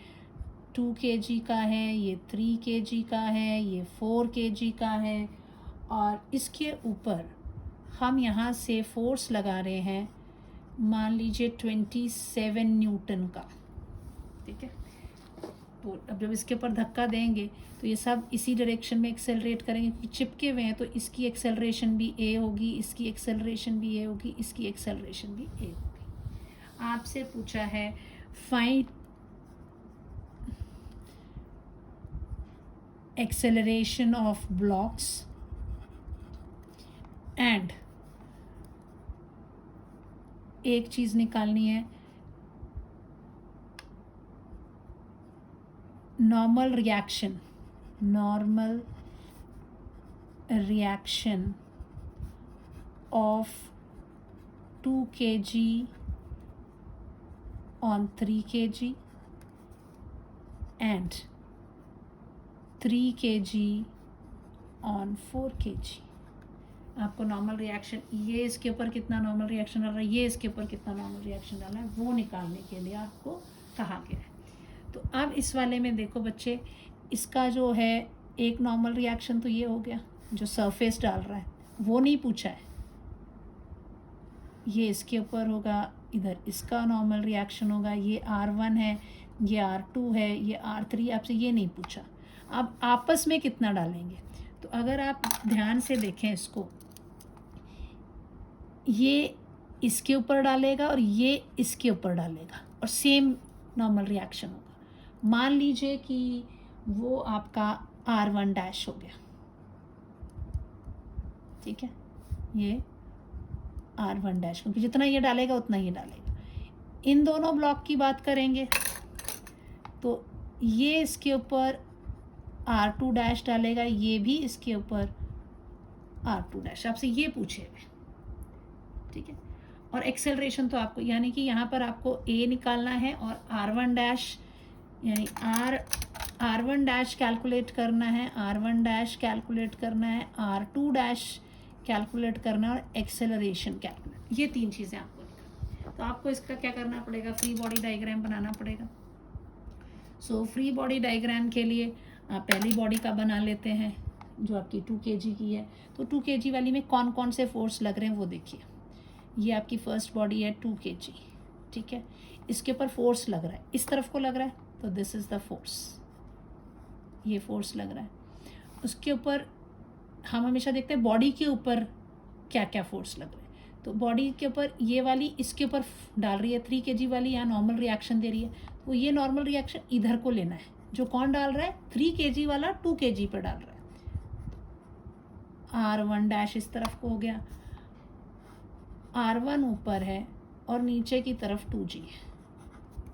2 kg का है, ये 3 kg का है, ये 4 kg का है, और इसके ऊपर हम यहाँ से फोर्स लगा रहे हैं, मान लीजिए 27 न्यूटन का, ठीक है। तो अब जब इसके ऊपर धक्का देंगे तो ये सब इसी डायरेक्शन में एक्सेलरेट करेंगे, क्योंकि चिपके हुए हैं। तो इसकी एक्सेलरेशन भी ए होगी, इसकी एक्सेलरेशन भी ए होगी, इसकी एक्सेलरेशन भी ए होगी। आपसे पूछा है find acceleration of blocks and एक चीज निकालनी है, normal reaction of 2 kg on 3 kg and 3 kg on 4 kg। आपको नॉर्मल रिएक्शन, ये इसके ऊपर कितना नॉर्मल रिएक्शन डाल रहा है, ये इसके ऊपर कितना नॉर्मल रिएक्शन डालना है, वो निकालने के लिए आपको कहा गया है। तो अब इस वाले में देखो बच्चे, इसका जो है एक नॉर्मल रिएक्शन तो ये हो गया, जो सरफेस डाल रहा है वो नहीं पूछा है, ये इसके ऊपर होगा, इधर इसका नॉर्मल रिएक्शन होगा, ये R1 है, ये R2 है, ये R3, आपसे ये नहीं पूछा। अब आपस में कितना डालेंगे, तो अगर आप ध्यान से देखें इसको, ये इसके ऊपर डालेगा और ये इसके ऊपर डालेगा और सेम नॉर्मल रिएक्शन होगा। मान लीजिए कि वो आपका R1 डैश हो गया, ठीक है, ये R1 डैश, क्योंकि जितना ये डालेगा उतना ये डालेगा। इन दोनों ब्लॉक की बात करेंगे तो ये इसके ऊपर R2 डैश डालेगा, ये भी इसके ऊपर R2 डैश, आपसे ये पूछेगा, ठीक है। और एक्सेलरेशन तो आपको, यानी कि यहाँ पर आपको A निकालना है और R1 डैश, यानी R1 डैश कैलकुलेट करना है, R1 डैश कैलकुलेट करना है, R2 डैश कैलकुलेट करना और एक्सेलरेशन कैलकुलेट, ये 3 चीज़ें आपको लिखना। तो आपको इसका क्या करना पड़ेगा, फ्री बॉडी डायग्राम बनाना पड़ेगा। सो फ्री बॉडी डायग्राम के लिए आप पहली बॉडी का बना लेते हैं जो आपकी 2 kg की है। तो 2 kg वाली में कौन कौन से फोर्स लग रहे हैं वो देखिए। ये आपकी फर्स्ट बॉडी है 2 kg, ठीक है, इसके ऊपर फोर्स लग रहा है, इस तरफ को लग रहा है, तो दिस इज़ द फोर्स, ये फोर्स लग रहा है। उसके ऊपर हम हमेशा देखते हैं बॉडी के ऊपर क्या क्या फोर्स लग रहा है, तो बॉडी के ऊपर ये वाली इसके ऊपर डाल रही है 3 kg वाली, यहाँ नॉर्मल रिएक्शन दे रही है, तो ये नॉर्मल रिएक्शन इधर को लेना है, जो कौन डाल रहा है, 3 kg वाला 2 kg पर डाल रहा है। R1 डैश इस तरफ को हो गया, R1 ऊपर है और नीचे की तरफ 2G है,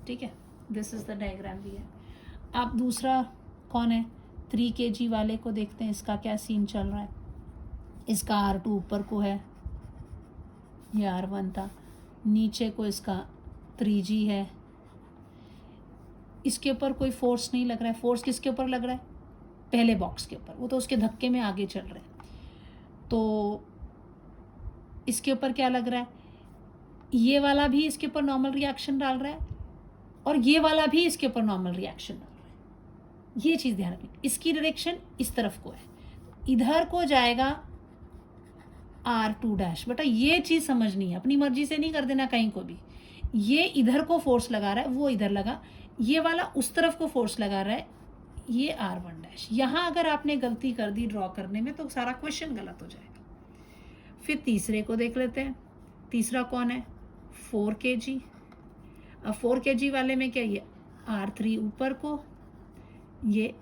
ठीक है, दिस इज द डायग्राम भी है। अब दूसरा कौन है, 3 kg वाले को देखते हैं, इसका क्या सीन चल रहा है। इसका R2 ऊपर को है, ये R1 था, नीचे को इसका 3G है, इसके ऊपर कोई फोर्स नहीं लग रहा है। फोर्स किसके ऊपर लग रहा है, पहले बॉक्स के ऊपर, वो तो उसके धक्के में आगे चल रहे हैं। तो इसके ऊपर क्या लग रहा है, ये वाला भी इसके ऊपर नॉर्मल रिएक्शन डाल रहा है और ये वाला भी इसके ऊपर नॉर्मल रिएक्शन डाल रहा है। ये चीज़ ध्यान रखनी, इसकी डायरेक्शन इस तरफ को है, इधर को जाएगा R2 डैश। बेटा ये चीज़ समझनी है, अपनी मर्जी से नहीं कर देना कहीं को भी। ये इधर को फोर्स लगा रहा है, वो इधर लगा, ये वाला उस तरफ को फोर्स लगा रहा है, ये R1 डैश। यहाँ अगर आपने गलती कर दी ड्रॉ करने में तो सारा क्वेश्चन गलत हो जाएगा। फिर तीसरे को देख लेते हैं, तीसरा कौन है, 4 kg। अब 4 kg वाले में क्या, ये R3 ऊपर को ये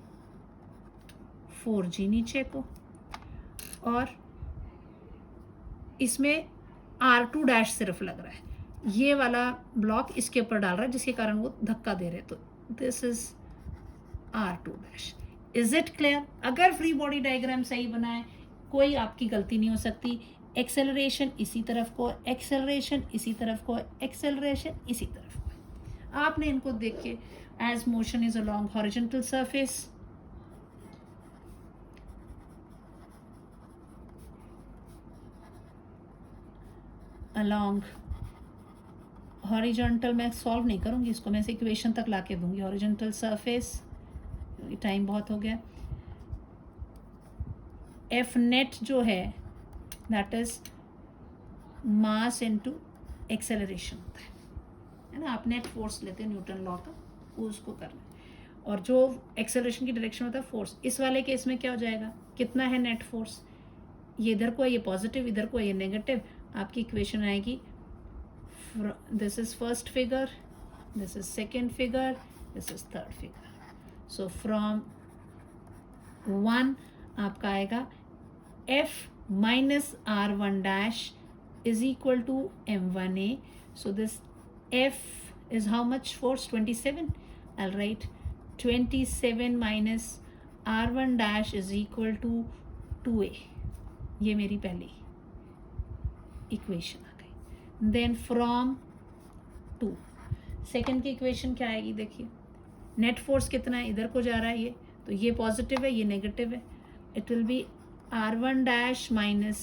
4G नीचे को, और इसमें R2 डैश सिर्फ लग रहा है, ये वाला ब्लॉक इसके ऊपर डाल रहा है जिसके कारण वो धक्का दे रहे, तो this is R2 dash. Is it clear? अगर फ्री बॉडी डायग्राम सही बनाए, कोई आपकी गलती नहीं हो सकती। एक्सेलरेशन इसी तरफ को, एक्सेलरेशन इसी तरफ को, एक्सेलरेशन इसी तरफ को। आपने इनको देख के as motion is along horizontal surface, along horizontal, मैं सॉल्व नहीं करूंगी इसको, मैं इसे इक्वेशन तक लाके दूंगी। हॉरिजॉन्टल सरफेस, टाइम बहुत हो गया। एफ नेट जो है that is mass into acceleration होता है ना। आप नेट फोर्स लेते हैं न्यूटन लॉ का, वो उसको करना है, और जो एक्सेलरेशन की डायरेक्शन होता है फोर्स। इस वाले केस में क्या हो जाएगा, कितना है नेट फोर्स, ये इधर को है, ये पॉजिटिव, इधर को है, ये नेगेटिव। आपकी इक्वेशन आएगी, this is first figure, this is second figure, this is third figure. So from 1 आपका आएगा F minus R1 dash is equal to M1A. So this F is how much force? 27. I'll write 27 minus R1 dash is equal to 2A. ये मेरी पहली equation आ गई। Then from 2 second की equation क्या आएगी, देखिए नेट फोर्स कितना है, इधर को जा रहा है ये, तो ये पॉजिटिव है, ये नेगेटिव है। It will be R1 dash minus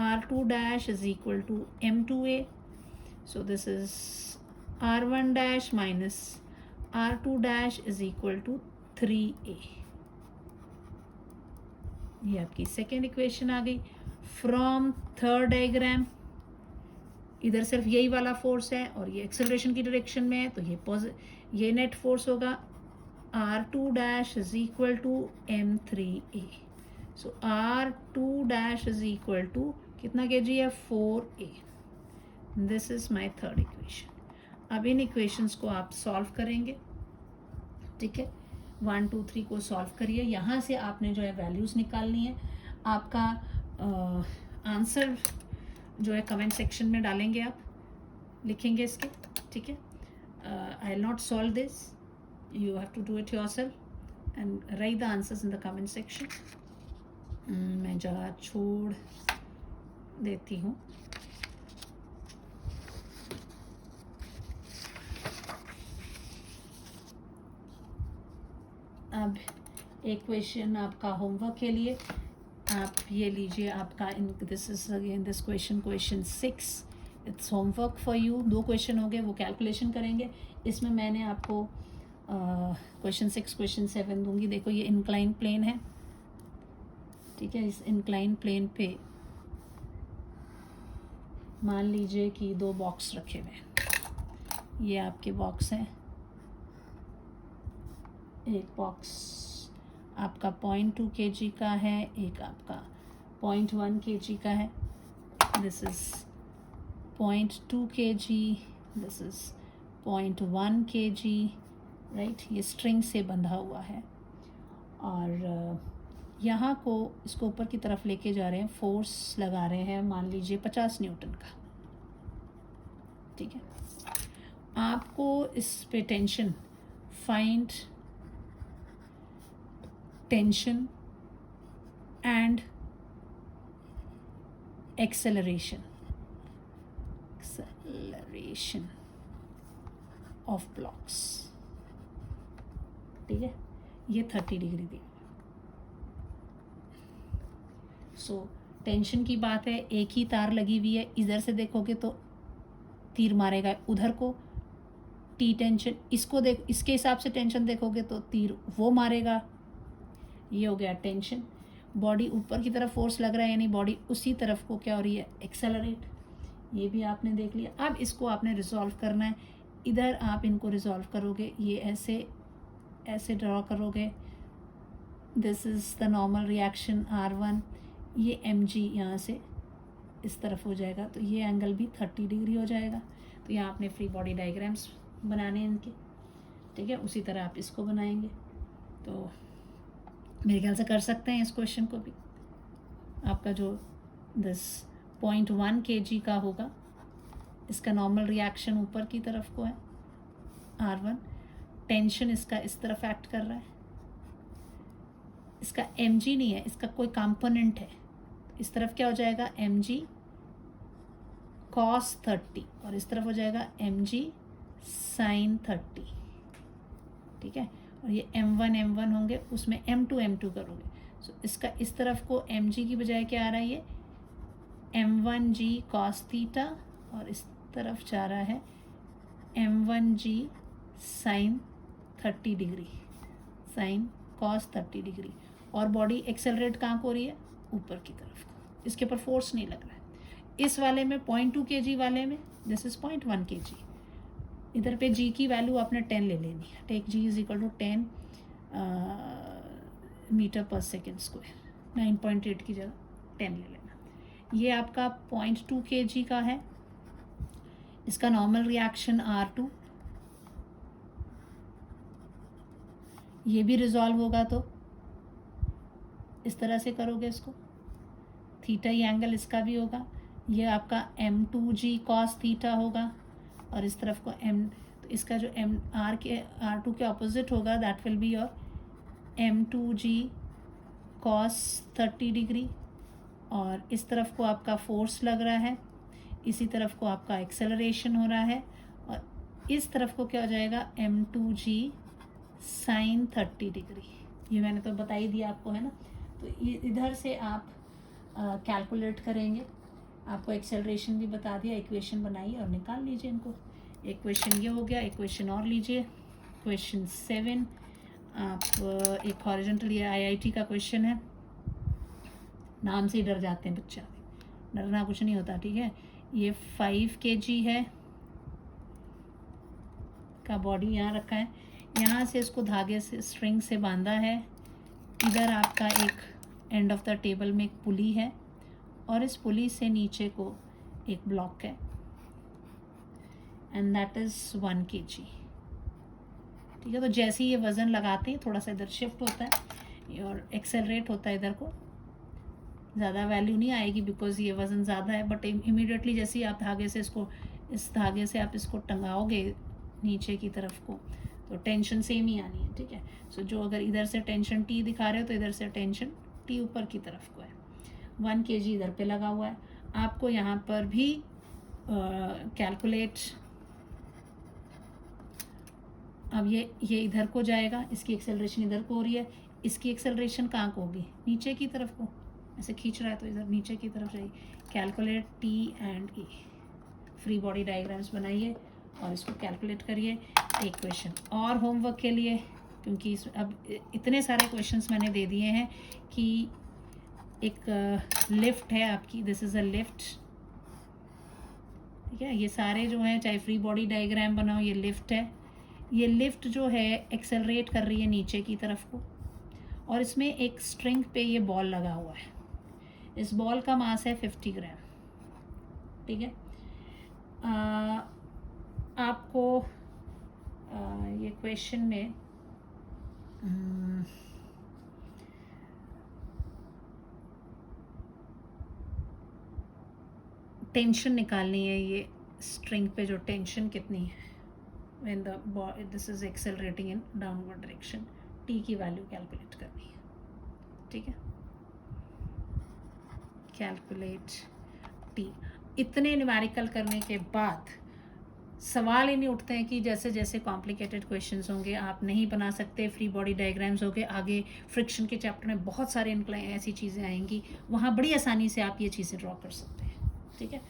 R2 dash is equal to M2A. So this is R1 dash minus R2 dash is equal to 3A. ये आपकी सेकेंड इक्वेशन आ गई। फ्रॉम थर्ड डायग्राम, इधर सिर्फ यही वाला फोर्स है और ये एक्सेलरेशन की डायरेक्शन में है, तो ये नेट फोर्स होगा R2 dash is equal to M3A. So R2 dash is equal to कितना kg है, 4A. This is my third equation. अब इन इक्वेशंस को आप सॉल्व करेंगे, ठीक है। 1 2 3 को सॉल्व करिए, यहाँ से आपने जो है वैल्यूज़ निकालनी है। आपका आंसर जो है कमेंट सेक्शन में डालेंगे, आप लिखेंगे इसके, ठीक है। I will not solve this, you have to do it yourself and write the answers in the comment section. मैं जगह छोड़ देती हूँ। अब एक क्वेश्चन आपका होमवर्क के लिए, आप ये लीजिए, आपका in this is again this question 6, it's homework for you. 2 question हो गए, वो कैलकुलेशन करेंगे। इसमें मैंने आपको क्वेश्चन 6 क्वेश्चन 7 दूंगी। देखो ये इंक्लाइन प्लेन है, ठीक है। इस इंक्लाइन प्लेन पे मान लीजिए कि 2 बॉक्स रखे हुए हैं। ये आपके बॉक्स हैं, एक बॉक्स आपका 0.2 kg का है, एक आपका 0.1 kg का है। This is 0.2 kg, this is 0.1 kg, right. ये स्ट्रिंग से बंधा हुआ है और यहाँ को इसको ऊपर की तरफ लेके जा रहे हैं, फोर्स लगा रहे हैं, मान लीजिए 50 न्यूटन का, ठीक है। आपको इस पे tension, find tension and acceleration of blocks, ठीक है। ये 30 डिग्री दी। सो टेंशन की बात है, एक ही तार लगी हुई है, इधर से देखोगे तो तीर मारेगा उधर को, टी टेंशन, इसको देख, इसके हिसाब से टेंशन देखोगे तो तीर वो मारेगा। ये हो गया टेंशन। बॉडी ऊपर की तरफ फोर्स लग रहा है, यानी बॉडी उसी तरफ को क्या हो रही है, एक्सेलरेट। ये भी आपने देख लिया। अब इसको आपने रिजॉल्व करना है। इधर आप इनको रिजॉल्व करोगे, ये ऐसे ऐसे ड्रॉ करोगे, this is the normal reaction R1, ये mg यहाँ से इस तरफ हो जाएगा, तो ये एंगल भी 30 डिग्री हो जाएगा। तो यहाँ आपने फ्री बॉडी डायग्राम्स बनाने हैं इनके, ठीक है। उसी तरह आप इसको बनाएंगे, तो मेरे ख्याल से कर सकते हैं इस क्वेश्चन को भी। आपका जो दिस 0.1 kg का होगा, इसका नॉर्मल रिएक्शन ऊपर की तरफ को है R1, टेंशन इसका इस तरफ एक्ट कर रहा है, इसका mg नहीं है, इसका कोई कंपोनेंट है, इस तरफ क्या हो जाएगा mg cos 30 और इस तरफ हो जाएगा mg sin 30, ठीक है। और ये m1 होंगे, उसमें m2 करोगे, सो इसका इस तरफ को mg की बजाय क्या आ रहा है, ये m1g cos थीटा और इस तरफ जा रहा है m1g sin 30 degree, sin cos 30 degree. और बॉडी एक्सेलरेट कहाँ को हो रही है, ऊपर की तरफ को, इसके ऊपर फोर्स नहीं लग रहा है। इस वाले में 0.2 kg वाले में दिस इज 0.1 kg। इधर पे g की वैल्यू आपने 10 ले लेनी है, take g is equal to 10 metre per second square, 9.8 की जगह 10 ले लेना। ये आपका 0.2 kg का है, इसका नॉर्मल रिएक्शन R2, ये भी रिजॉल्व होगा तो इस तरह से करोगे इसको, थीटा ही एंगल इसका भी होगा, ये आपका m2g cos थीटा होगा और इस तरफ को m, तो इसका जो R2 के ऑपोजिट होगा that will be your m2g cos 30 degree. और इस तरफ को आपका फोर्स लग रहा है, इसी तरफ को आपका एक्सेलरेशन हो रहा है और इस तरफ को क्या हो जाएगा m2g sin 30 डिग्री। ये मैंने तो बता ही दिया आपको, है ना। तो ये इधर से आप कैलकुलेट करेंगे, आपको एक्सेलरेशन भी बता दिया, इक्वेशन बनाइए और निकाल लीजिए इनको। एक क्वेश्चन ये हो गया, एक क्वेश्चन और लीजिए, क्वेश्चन 7। आप एक हॉरिजॉन्टल, ये IIT का क्वेश्चन है, नाम से ही डर जाते हैं बच्चा, डरना कुछ नहीं होता, ठीक है। ये 5 kg है का बॉडी यहाँ रखा है, यहाँ से इसको धागे से स्ट्रिंग से बांधा है, इधर आपका एक एंड ऑफ द टेबल में एक पुली है और इस पुली से नीचे को एक ब्लॉक है एंड दैट इज़ 1 kg, ठीक है। तो जैसे ही ये वज़न लगाते हैं थोड़ा सा इधर शिफ्ट होता है और एक्सेलरेट होता है, इधर को ज़्यादा वैल्यू नहीं आएगी बिकॉज ये वज़न ज़्यादा है, बट इमीडिएटली जैसे ही आप धागे से इसको, इस धागे से आप इसको टंगाओगे नीचे की तरफ को, तो टेंशन सेम ही आनी है, ठीक है। सो जो अगर इधर से टेंशन T दिखा रहे हो तो इधर से टेंशन T ऊपर की तरफ को है, 1 kg इधर पे लगा हुआ है। आपको यहाँ पर भी कैलकुलेट, अब ये इधर को जाएगा, इसकी एक्सेलरेशन इधर को हो रही है, इसकी एक्सेलरेशन कहाँ को होगी, नीचे की तरफ को, ऐसे खींच रहा है तो इधर नीचे की तरफ जाइए। Calculate T and E, free body diagrams बनाइए और इसको कैलकुलेट करिए। एक क्वेश्चन और होमवर्क के लिए, क्योंकि अब इतने सारे क्वेश्चंस मैंने दे दिए हैं कि एक लिफ्ट है आपकी, दिस इज़ अ लिफ्ट, ठीक है। ये सारे जो हैं, चाहे फ्री बॉडी डायग्राम बनाओ, ये लिफ्ट है, ये लिफ्ट जो है एक्सेलरेट कर रही है नीचे की तरफ को और इसमें एक स्ट्रिंग पे ये बॉल लगा हुआ है, इस बॉल का मास है 50 ग्राम, ठीक है। आपको ये क्वेश्चन में टेंशन निकालनी है, ये स्ट्रिंग पे जो टेंशन कितनी है when this is accelerating in downward direction, T की वैल्यू कैलकुलेट करनी है, ठीक है। Calculate T। इतने न्यूमेरिकल करने के बाद सवाल ही नहीं उठते हैं कि जैसे जैसे कॉम्प्लिकेटेड क्वेश्चंस होंगे आप नहीं बना सकते, फ्री बॉडी डायग्राम्स होंगे, आगे फ्रिक्शन के चैप्टर में बहुत सारे ऐसी चीज़ें आएंगी, वहाँ बड़ी आसानी से आप ये चीज़ें ड्रॉ कर सकते हैं, ठीक है।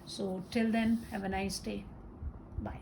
So till then have a nice day, bye.